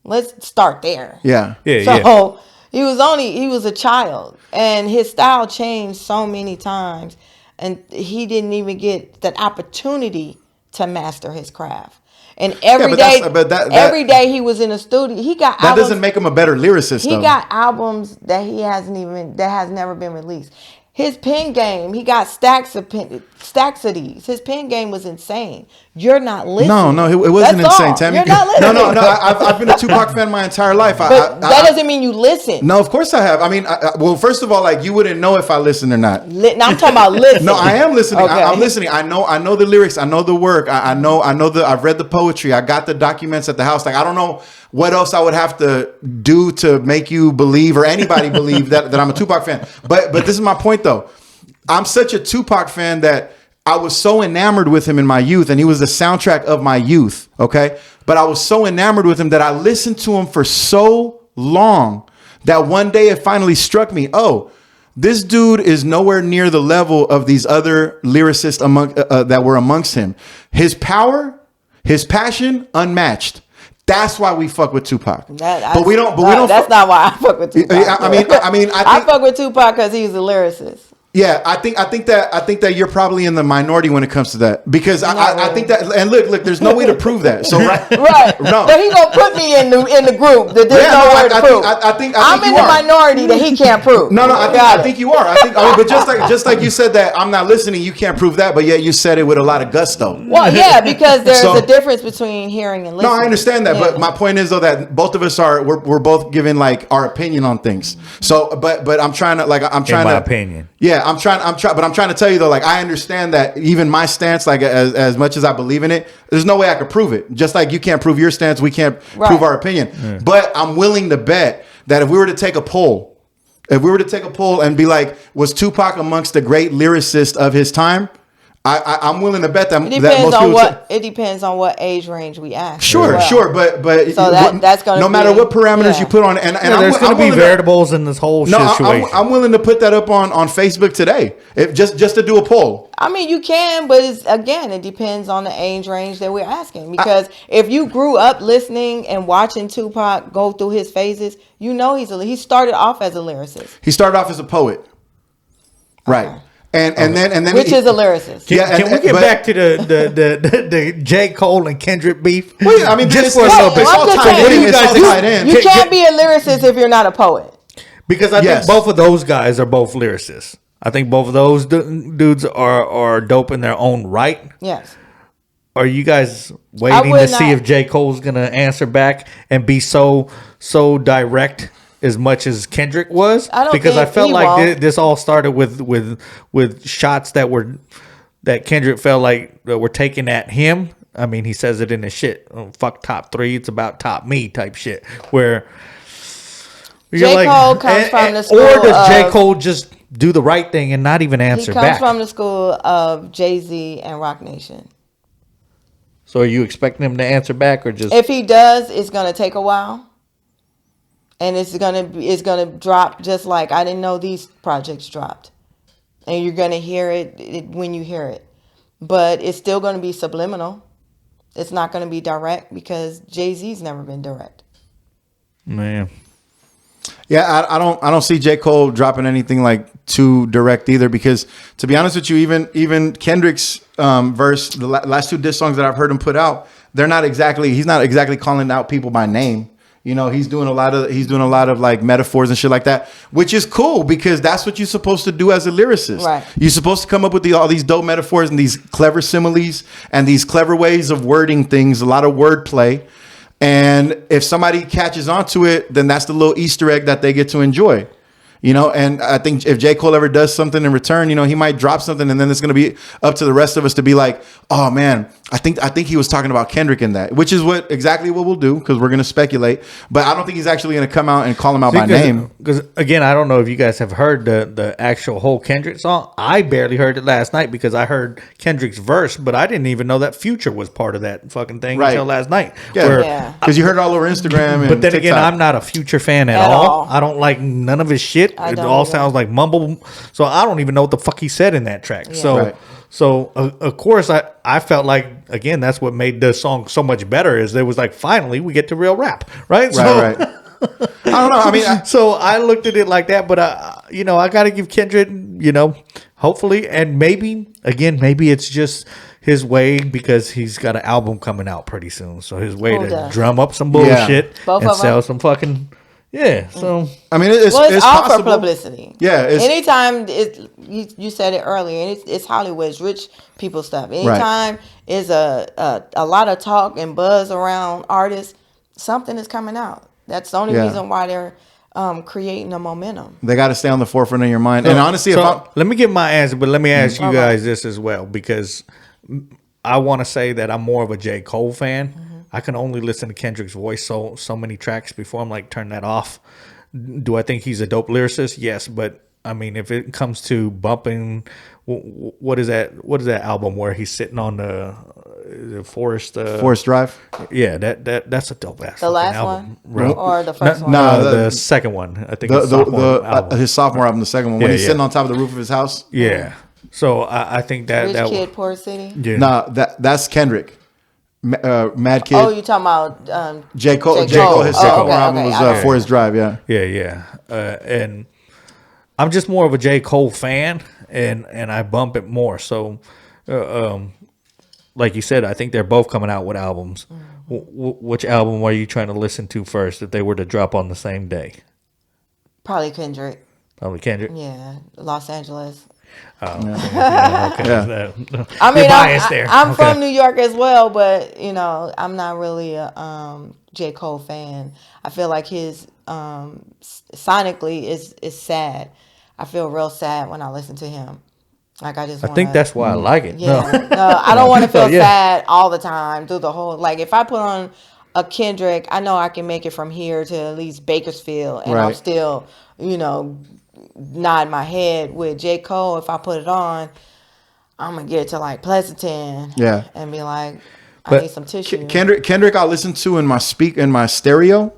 Let's start there. Yeah. So he was a child, and his style changed so many times, and he didn't even get that opportunity to master his craft. And every day he was in a studio, he got That albums. doesn't make him a better lyricist. He though. got albums that has never been released. His pen game, he got stacks of these. His pen game was insane. You're not listening. No, it wasn't That's insane, all. Tammy. You're not listening. No. I've been a Tupac fan my entire life. But that doesn't mean you listen. No, of course I have. I mean, well, first of all, like you wouldn't know if I listened or not. Now I'm talking about listening. No, I am listening. Okay. I'm listening. I know the lyrics. I know the work. I know I've read the poetry. I got the documents at the house. Like I don't know what else I would have to do to make you believe or anybody believe that I'm a Tupac fan. But this is my point though. I'm such a Tupac fan that I was so enamored with him in my youth, and he was the soundtrack of my youth. Okay. But I was so enamored with him that I listened to him for so long that one day it finally struck me. Oh, this dude is nowhere near the level of these other lyricists that were amongst him. His power, his passion, unmatched. That's why we fuck with Tupac. But we don't. That's not why I fuck with Tupac. I mean, I fuck with Tupac because he's a lyricist. Yeah, I think that you're probably in the minority when it comes to that because I think that, and look, there's no way to prove that. So right, no, but he gonna put me in the group that there's nowhere to prove. I think I'm in the minority that he can't prove. No, I think you are. I mean, but just like you said that I'm not listening, you can't prove that, but yet you said it with a lot of gusto. Well, yeah, because there's a difference between hearing and listening. No, I understand that, but my point is though that both of us we're both giving like our opinion on things. So, but I'm trying to in my opinion. Yeah, I'm trying to tell you though, like I understand that even my stance, like as much as I believe in it, there's no way I could prove it. Just like you can't prove your stance, we can't prove our opinion. Yeah. But I'm willing to bet that if we were to take a poll and be like, was Tupac amongst the great lyricists of his time? I'm willing to bet that. It depends on what age range we ask. Sure, but so that's going to no matter what parameters you put on, and there's going to be variables in this whole situation. I'm willing to put that up on Facebook today, just to do a poll. I mean, you can, but it depends on the age range that we're asking. Because if you grew up listening and watching Tupac go through his phases, he started off as a lyricist. He started off as a poet, right? Okay. And then which is a lyricist. Can we get back to the J. Cole and Kendrick beef? Well, I mean, just for a little bit. You can't be a lyricist if you're not a poet. Because I think both of those guys are both lyricists. I think both of those dudes are dope in their own right. Yes. Are you guys waiting to see if J. Cole's gonna answer back and be so direct as much as Kendrick was? Because I felt like this all started with shots that Kendrick felt like were taken at him. I mean, he says it in his shit. Oh, fuck top 3. It's about top me type shit. Where J. Cole comes from the school or does J. Cole just do the right thing and not even answer back? He comes from the school of Jay-Z and Roc Nation. So are you expecting him to answer back or just? If he does, it's going to take a while. and it's gonna drop just like I didn't know these projects dropped, and you're gonna hear it when you hear it, but it's still gonna be subliminal. It's not gonna be direct because Jay-Z's never been direct. Man. Yeah, I don't see J. Cole dropping anything like too direct either, because to be honest with you, even Kendrick's verse, the last two diss songs that I've heard him put out, he's not exactly calling out people by name. You know, he's doing a lot of like metaphors and shit like that, which is cool because that's what you're supposed to do as a lyricist. Right. You're supposed to come up with all these dope metaphors and these clever similes and these clever ways of wording things, a lot of wordplay. And if somebody catches onto it, then that's the little Easter egg that they get to enjoy. You know, and I think if J. Cole ever does something in return, you know, he might drop something and then it's going to be up to the rest of us to be like, oh man, I think he was talking about Kendrick in that, which is exactly what we'll do because we're going to speculate. But I don't think he's actually going to come out and call him out by name. Because again, I don't know if you guys have heard the actual whole Kendrick song. I barely heard it last night because I heard Kendrick's verse, but I didn't even know that Future was part of that fucking thing until last night. Yeah, because you heard it all over Instagram. But then TikTok. again, I'm not a Future fan at all. I don't like none of his shit. It all sounds like mumble. So I don't even know what the fuck he said in that track. Yeah. So of course, I felt like, again, that's what made the song so much better is it was like, finally, we get to real rap. Right. Right. I don't know. I mean, so I looked at it like that, but I got to give Kendrick, hopefully, and maybe it's just his way because he's got an album coming out pretty soon. So his way to drum up some bullshit and sell some fucking. Yeah, so I mean, it's all possible. for publicity. Yeah, anytime you said it earlier, and it's Hollywood, it's rich people stuff. Anytime is a lot of talk and buzz around artists, something is coming out. That's the only reason why they're creating a momentum. They got to stay on the forefront of your mind. And honestly, let me give my answer, but let me ask you guys this as well, because I want to say that I'm more of a J. Cole fan. Mm-hmm. I can only listen to Kendrick's voice so many tracks before I'm like, turn that off. Do I think he's a dope lyricist? Yes, but I mean, if it comes to bumping, what is that album where he's sitting on the Forest Drive? Yeah, that's a dope ass. The last album. one, or the first one? No, the second one. I think his sophomore album, the second one, when he's sitting on top of the roof of his house. Yeah. So I think Rich Kid, Poor City. Yeah. No, that's Kendrick. Mad Kid. Oh, you talking about J. Cole? J. Cole. His sophomore album was Forest Drive. Yeah. And I'm just more of a J. Cole fan, and I bump it more. So, like you said, I think they're both coming out with albums. Mm-hmm. Which album are you trying to listen to first if they were to drop on the same day? Probably Kendrick. Yeah, Los Angeles. Oh, okay. Yeah. I mean, I'm from New York as well, but I'm not really a J. Cole fan. I feel like his sonically is sad. I feel real sad when I listen to him. Like I think that's why I like it. Yeah, no, I don't want to feel sad all the time through the whole. Like if I put on a Kendrick, I know I can make it from here to at least Bakersfield, and I'm still, nod my head. With J. Cole, if I put it on, I'm gonna get to like Pleasanton, and be like, I need some tissue. Kendrick, I listen to in my stereo,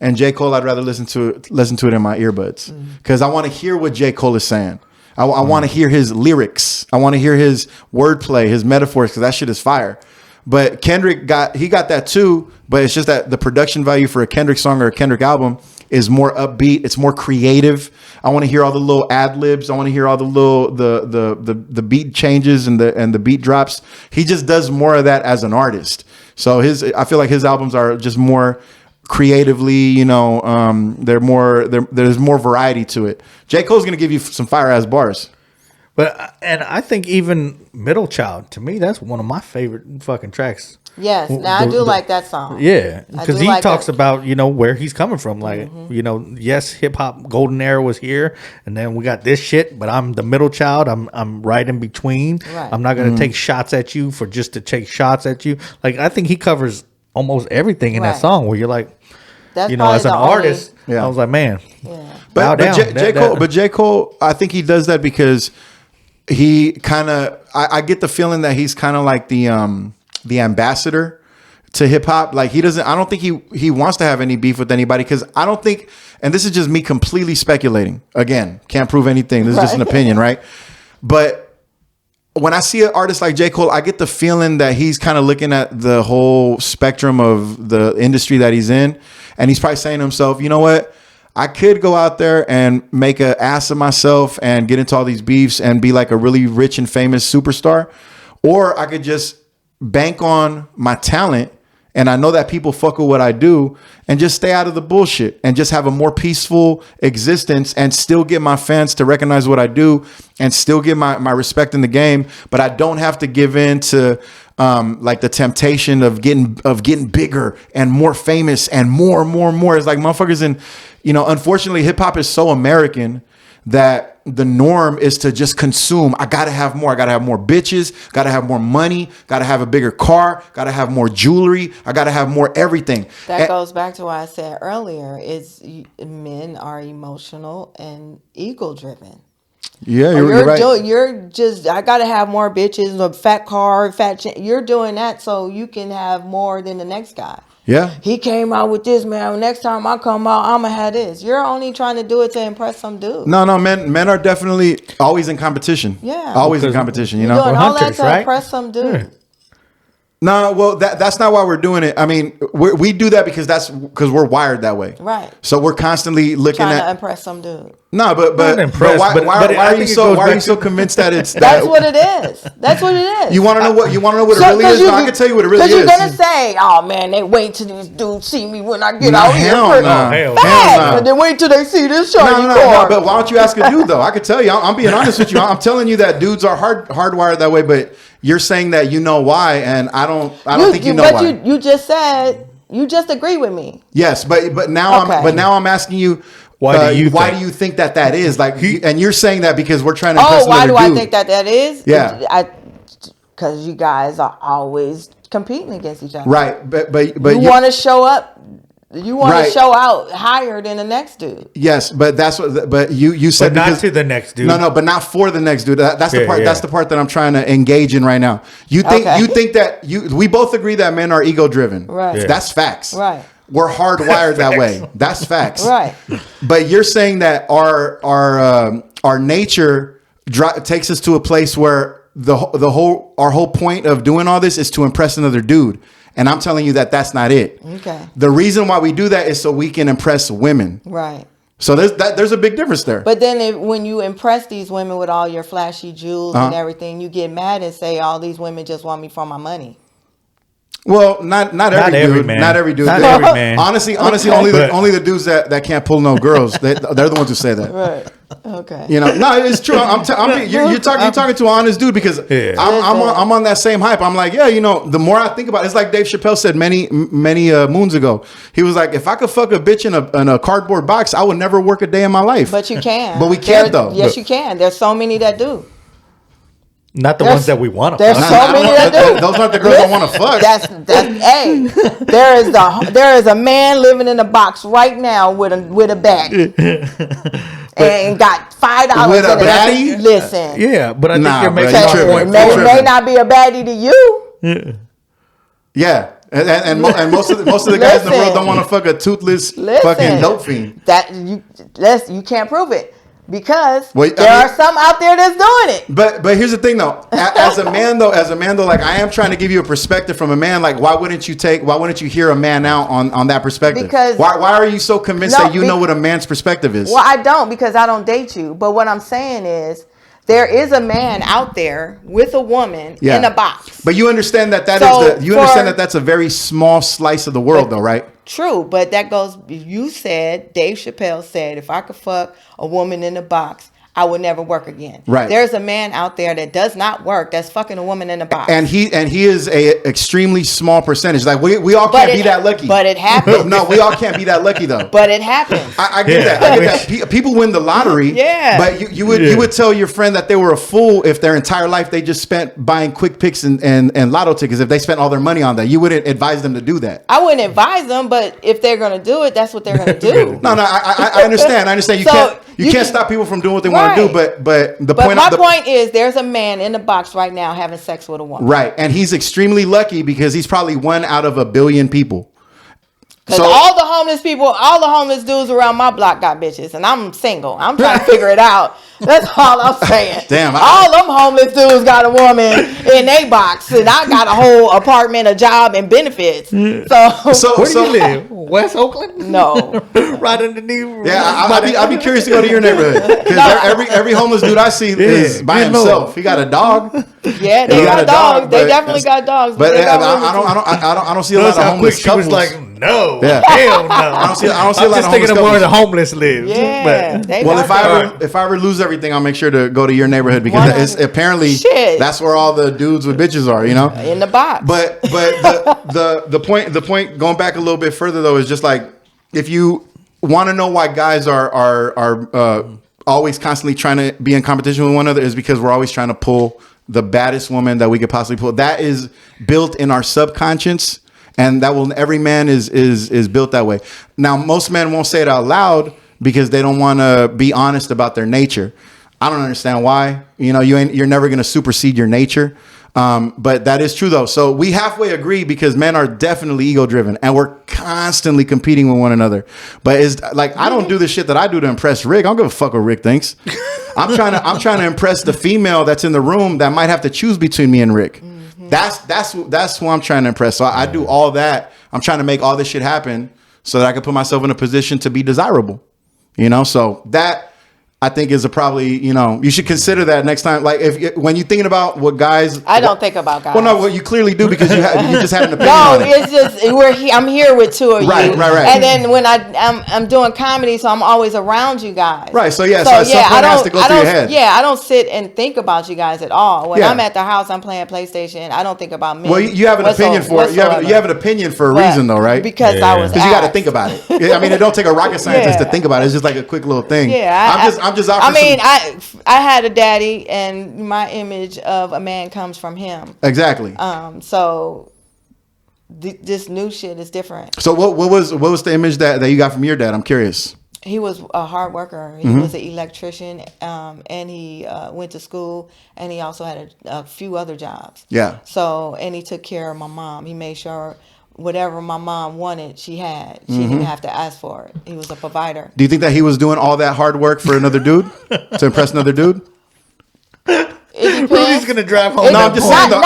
and J. Cole, I'd rather listen to it in my earbuds because I want to hear what J. Cole is saying. I want to hear his lyrics. I want to hear his wordplay, his metaphors, because that shit is fire. But Kendrick got that too, but it's just that the production value for a Kendrick song or a Kendrick album is more upbeat. It's more creative. I want to hear all the little ad libs. I want to hear all the little the beat changes and the beat drops. He just does more of that as an artist. So I feel like his albums are just more creatively, there's more variety to it. J. Cole's gonna give you some fire ass bars. But I think even Middle Child, to me, that's one of my favorite fucking tracks. Yes, now I do like that song. Yeah, because he talks about where he's coming from. Like yes, hip hop golden era was here, and then we got this shit. But I'm the middle child. I'm right in between. Right. I'm not gonna take shots at you for just to take shots at you. Like I think he covers almost everything in that song. Where you're like, that's as an artist, I was like, man, but J. Cole, I think he does that because he kind of, I get the feeling that he's kind of like the ambassador to hip hop. Like he doesn't. I don't think he wants to have any beef with anybody because I don't think. And this is just me completely speculating. Again, can't prove anything. This is just an opinion, right? But when I see an artist like J. Cole, I get the feeling that he's kind of looking at the whole spectrum of the industry that he's in. And he's probably saying to himself, you know what? I could go out there and make an ass of myself and get into all these beefs and be like a really rich and famous superstar. Or I could just bank on my talent. And I know that people fuck with what I do and just stay out of the bullshit and just have a more peaceful existence and still get my fans to recognize what I do and still get my respect in the game. But I don't have to give in to like the temptation of getting bigger and more famous and more. It's like motherfuckers unfortunately hip hop is so American that the norm is to just consume. I gotta have more. I gotta have more bitches. Gotta have more money. Gotta have a bigger car. Gotta have more jewelry. I gotta have more everything. That goes back to what I said earlier. Men are emotional and ego driven. Yeah, you're right. You're just, I gotta have more bitches, a fat car, you're doing that so you can have more than the next guy. Yeah. He came out with this, man. Next time I come out, I'm going to have this. You're only trying to do it to impress some dude. No, men are definitely always in competition. Yeah. Always in competition, you know? You're doing all that hunters, to right? impress some dude. Yeah. No, well, that's not why we're doing it. I mean, we do that because we're wired that way. Right. So we're constantly looking Trying at to impress some dude. No, but impressed, why I are you think it so goes back convinced that it's That's what it is. That's what it is. You want to know what it really is? No, I can tell you what it really is. Because you're gonna say, "Oh man, they wait till these dudes see me when I get out here." Hell no. And then wait till they see this shiny No, car. but why don't you ask a dude though? I could tell you. I'm being honest with you. I'm telling you that dudes are hardwired that way. But you're saying that you know why, and I don't think you know why. You just said you just agree with me. Yes, but now I'm asking you. Why do you think that is like? And you're saying that because we're trying to. Oh, why do I think that is? Yeah, because you guys are always competing against each other. Right, but you want to show up. You want to show out higher than the next dude. Yes, but that's what. But you said but not to the next dude. No, but not for the next dude. That's the part. Yeah. That's the part that I'm trying to engage in right now. You think that we both agree that men are ego driven. Right. Yeah. That's facts. Right. We're hardwired that way. That's facts. Right. But you're saying that our nature takes us to a place where our whole point of doing all this is to impress another dude. And I'm telling you that that's not it. Okay. The reason why we do that is so we can impress women. Right. So there's a big difference there. But then when you impress these women with all your flashy jewels and everything, you get mad and say, all these women just want me for my money. Well, not every dude. Man. Not every dude. Not every man. Honestly, only the dudes that can't pull no girls. They're the ones who say that. Right. Okay. You know, no, it's true. You're talking to an honest dude because I'm on that same hype. I'm like, yeah, you know, the more I think about it, it's like Dave Chappelle said many moons ago. He was like, if I could fuck a bitch in a cardboard box, I would never work a day in my life. But you can. But we can't though. Yes, you can. There's so many that do. Not the ones that we want to fuck. There's so many that do. Those aren't the girls I want to fuck. Hey, there is a man living in a box right now with a bag. And got $5 with a in it. baddie? Listen. Yeah, but I think you're making a a point. It may not be a baddie to you. Yeah. And most of the guys in the world don't want to fuck a toothless fucking dope fiend. You can't prove it. Because there are some out there that's doing it. But here's the thing though, as a man though, like I am trying to give you a perspective from a man. Like why wouldn't you hear a man out on that perspective? Because why are you so convinced that you know what a man's perspective is? Well, I don't, because I don't date you. But what I'm saying is there is a man out there with a woman in a box. But you understand that that's a very small slice of the world though, right? True, but that goes, Dave Chappelle said, if I could fuck a woman in a box, I would never work again. Right. There's a man out there that does not work, that's fucking a woman in a box. And he is a extremely small percentage. Like we all can't be that lucky. But it happens. No, we all can't be that lucky though. But it happens. I get that. I get that. People win the lottery. Yeah. But you would tell your friend that they were a fool if their entire life they just spent buying quick picks and lotto tickets. If they spent all their money on that, you wouldn't advise them to do that. I wouldn't advise them, but if they're going to do it, that's what they're going to do. No, I understand. I understand. You can't stop people from doing what they want to do. But the But point. my point is, there's a man in the box right now having sex with a woman. Right, and he's extremely lucky because he's probably one out of 1 billion people. Because all the homeless people, all the homeless dudes around my block got bitches, and I'm single. I'm trying to figure it out. That's all I'm saying. Damn, all them homeless dudes got a woman in their box, and I got a whole apartment, a job, and benefits. So Where do you live? West Oakland? No. Right underneath. Yeah, I'd be curious to go to your neighborhood because every homeless dude I see is by himself. He got a dog. Yeah, they got dogs. They definitely got dogs. But they got I don't see a lot of homeless couples. She was like, no, Yeah. hell no. I don't see a lot I'm of just homeless thinking of where couples. the homeless live. Yeah. They Well, got if I ever lose everything, I'll make sure to go to your neighborhood because it's apparently that's where all the dudes with bitches are, you know, in the box. But the point going back a little bit further though is just like if you want to know why guys are always constantly trying to be in competition with one another is because we're always trying to pull the baddest woman that we could possibly pull. That is built in our subconscious. And every man is built that way. Now, most men won't say it out loud because they don't want to be honest about their nature. I don't understand why. You know, you're never going to supersede your nature. But that is true though. So we halfway agree because men are definitely ego driven and we're constantly competing with one another. But it's like, I don't do the shit that I do to impress Rick. I don't give a fuck what Rick thinks. I'm trying to impress the female that's in the room that might have to choose between me and Rick. That's who I'm trying to impress. So I do all that. I'm trying to make all this shit happen so that I can put myself in a position to be desirable. You know, so that I think is probably, you know, you should consider that next time. Like when you're thinking about what guys, I don't think about guys. Well, no, well, you clearly do because you just had an opinion. No, on it. it's just I'm here with two of you. Right. And then when I'm doing comedy, so I'm always around you guys. Right. So at some point it has to go through your head. Yeah, I don't sit and think about you guys at all. When I'm at the house, I'm playing PlayStation. I don't think about men. Well, you have an opinion for it. You have an opinion for a reason, though, right? Because I was. Because you got to think about it. I mean, it don't take a rocket scientist to think about it. It's just like a quick little thing. Yeah. I'm just out for I had a daddy, and my image of a man comes from him. Exactly. So this new shit is different. So what was the image that you got from your dad? I'm curious. He was a hard worker. He was an electrician, and he went to school, and he also had a few other jobs. Yeah. So, and he took care of my mom. He made sure whatever my mom wanted, she had. She didn't have to ask for it. He was a provider. Do you think that he was doing all that hard work for another dude to impress another dude? Rudy's gonna drive home. No, I'm just saying though.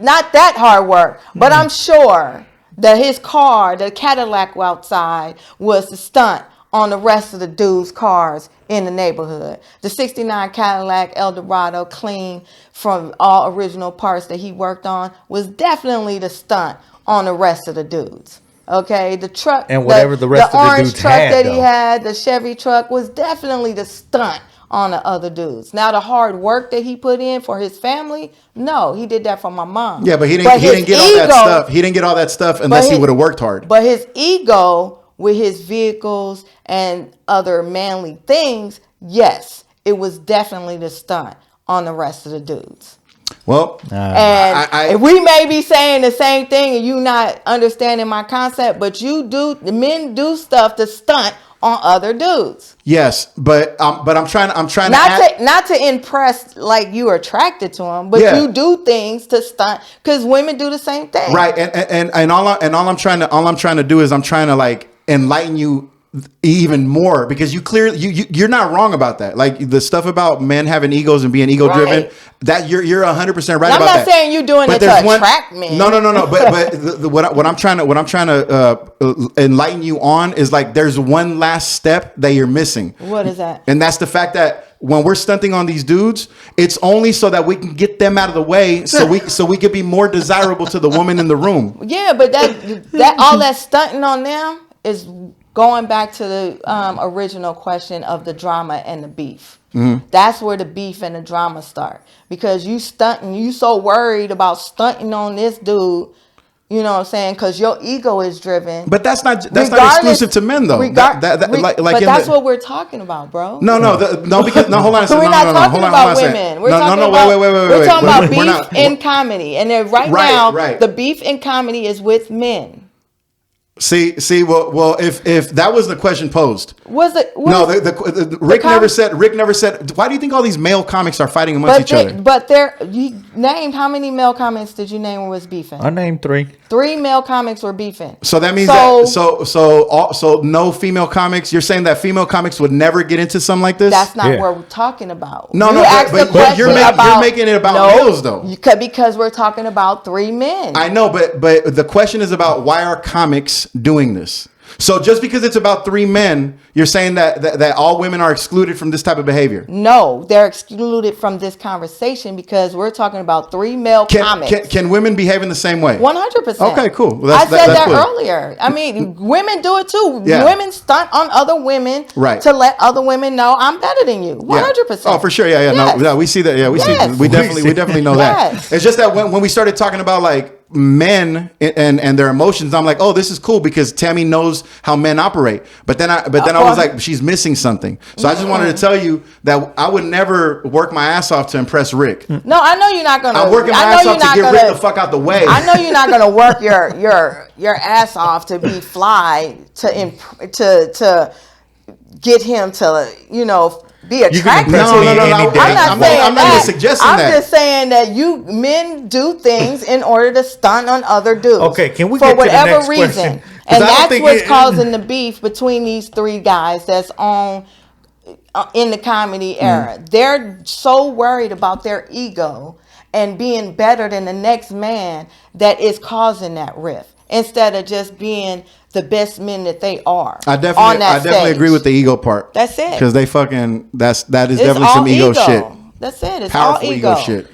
Not that hard work, but I'm sure that his car, the Cadillac outside, was the stunt on the rest of the dudes' cars in the neighborhood. The 69 Cadillac Eldorado, clean from all original parts that he worked on, was definitely the stunt on the rest of the dudes. Okay, the truck and whatever the rest of the orange dudes truck had, that though. he had, the Chevy truck, was definitely the stunt on the other dudes. Now the hard work that he put in for his family, no, he did that for my mom. Yeah, but he didn't get all that stuff. He didn't get all that stuff unless he would have worked hard. But his ego with his vehicles and other manly things, yes, it was definitely the stunt on the rest of the dudes. Well, and we may be saying the same thing and you not understanding my concept, but the men do stuff to stunt on other dudes. Yes, but I'm trying not to impress, like you are attracted to them, but you do things to stunt because women do the same thing. Right, and all I'm trying to do is I'm trying to like enlighten you even more because you're not wrong about that. Like the stuff about men having egos and being ego driven, that you're 100% right about that. I'm not saying you're doing it to attract men. No. But what I'm trying to enlighten you on is like there's one last step that you're missing. What is that? And that's the fact that when we're stunting on these dudes, it's only so that we can get them out of the way, so we could be more desirable to the woman in the room. Yeah, but that all that stunting on them is going back to the original question of the drama and the beef. That's where the beef and the drama start. Because you so worried about stunting on this dude, you know what I'm saying? Because your ego is driven. But that's not exclusive to men though. That's what we're talking about, bro. No, because hold on a second. We're not talking about women. We're talking about wait. We're talking about beef in comedy, and then right now the beef in comedy is with men. Well, if that was the question posed, Was it? no, Rick never said. Rick never said. Why do you think all these male comics are fighting amongst each other? But you named how many male comics did you name was beefing? I named 3. 3 male comics were beefing. So that means so no female comics. You're saying that female comics would never get into something like this? That's not what we're talking about. No, but you're making it about males though. Because we're talking about 3 men. I know, but the question is about why are comics doing this? So just because it's about 3 men, you're saying that all women are excluded from this type of behavior? No, they're excluded from this conversation because we're talking about 3 male comics. Can women behave in the same way? 100%. Okay, cool. Well, I said that cool. earlier. I mean, women do it too. Yeah. Women stunt on other women to let other women know I'm better than you. 100%. Oh, for sure. Yeah. Yes. No, we see that. Yeah, we definitely know that. It's just that when we started talking about like men and their emotions, I'm like, oh, this is cool because Tammy knows how men operate. But then I was like, she's missing something. So I just wanted to tell you that I would never work my ass off to impress Rick. No, I know you're not gonna. I'm working my ass off to get Rick the fuck out the way. I know you're not gonna work your ass off to be fly to get him to be attracted to you. No. I'm not saying I'm not that. even suggesting I'm that. just saying that you men do things in order to stunt on other dudes. Okay, can we for get to the whatever next reason? question? And that's what's causing the beef between these 3 guys that's on in the comedy era. They're so worried about their ego and being better than the next man that is causing that rift instead of just being the best men that they are. I definitely agree with the ego part. That's it. Because that is definitely some ego shit. That's it. It's Powerful all ego shit.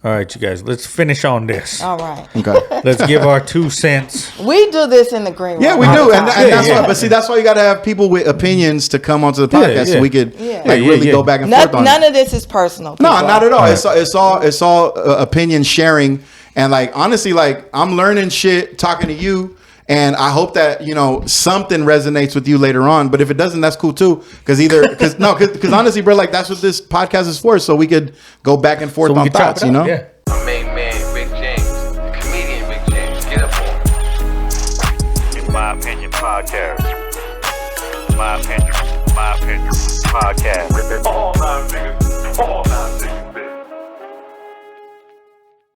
All right, you guys, let's finish on this. All right. Okay. Let's give our 2 cents. We do this in the green room. Yeah, we do, and that's Yeah. why. But see, that's why you got to have people with opinions to come onto the podcast so we could really go back and forth on None it. of this is personal. No, people. not at all. It's all opinion sharing, and like honestly, like I'm learning shit talking to you. And I hope that, something resonates with you later on. But if it doesn't, that's cool too. Because honestly, bro, like that's what this podcast is for. So we could go back and forth on thoughts, Yeah. Main man, Rick James, the comedian Rick James, get up on. In my opinion, podcast. My opinion, podcast. All my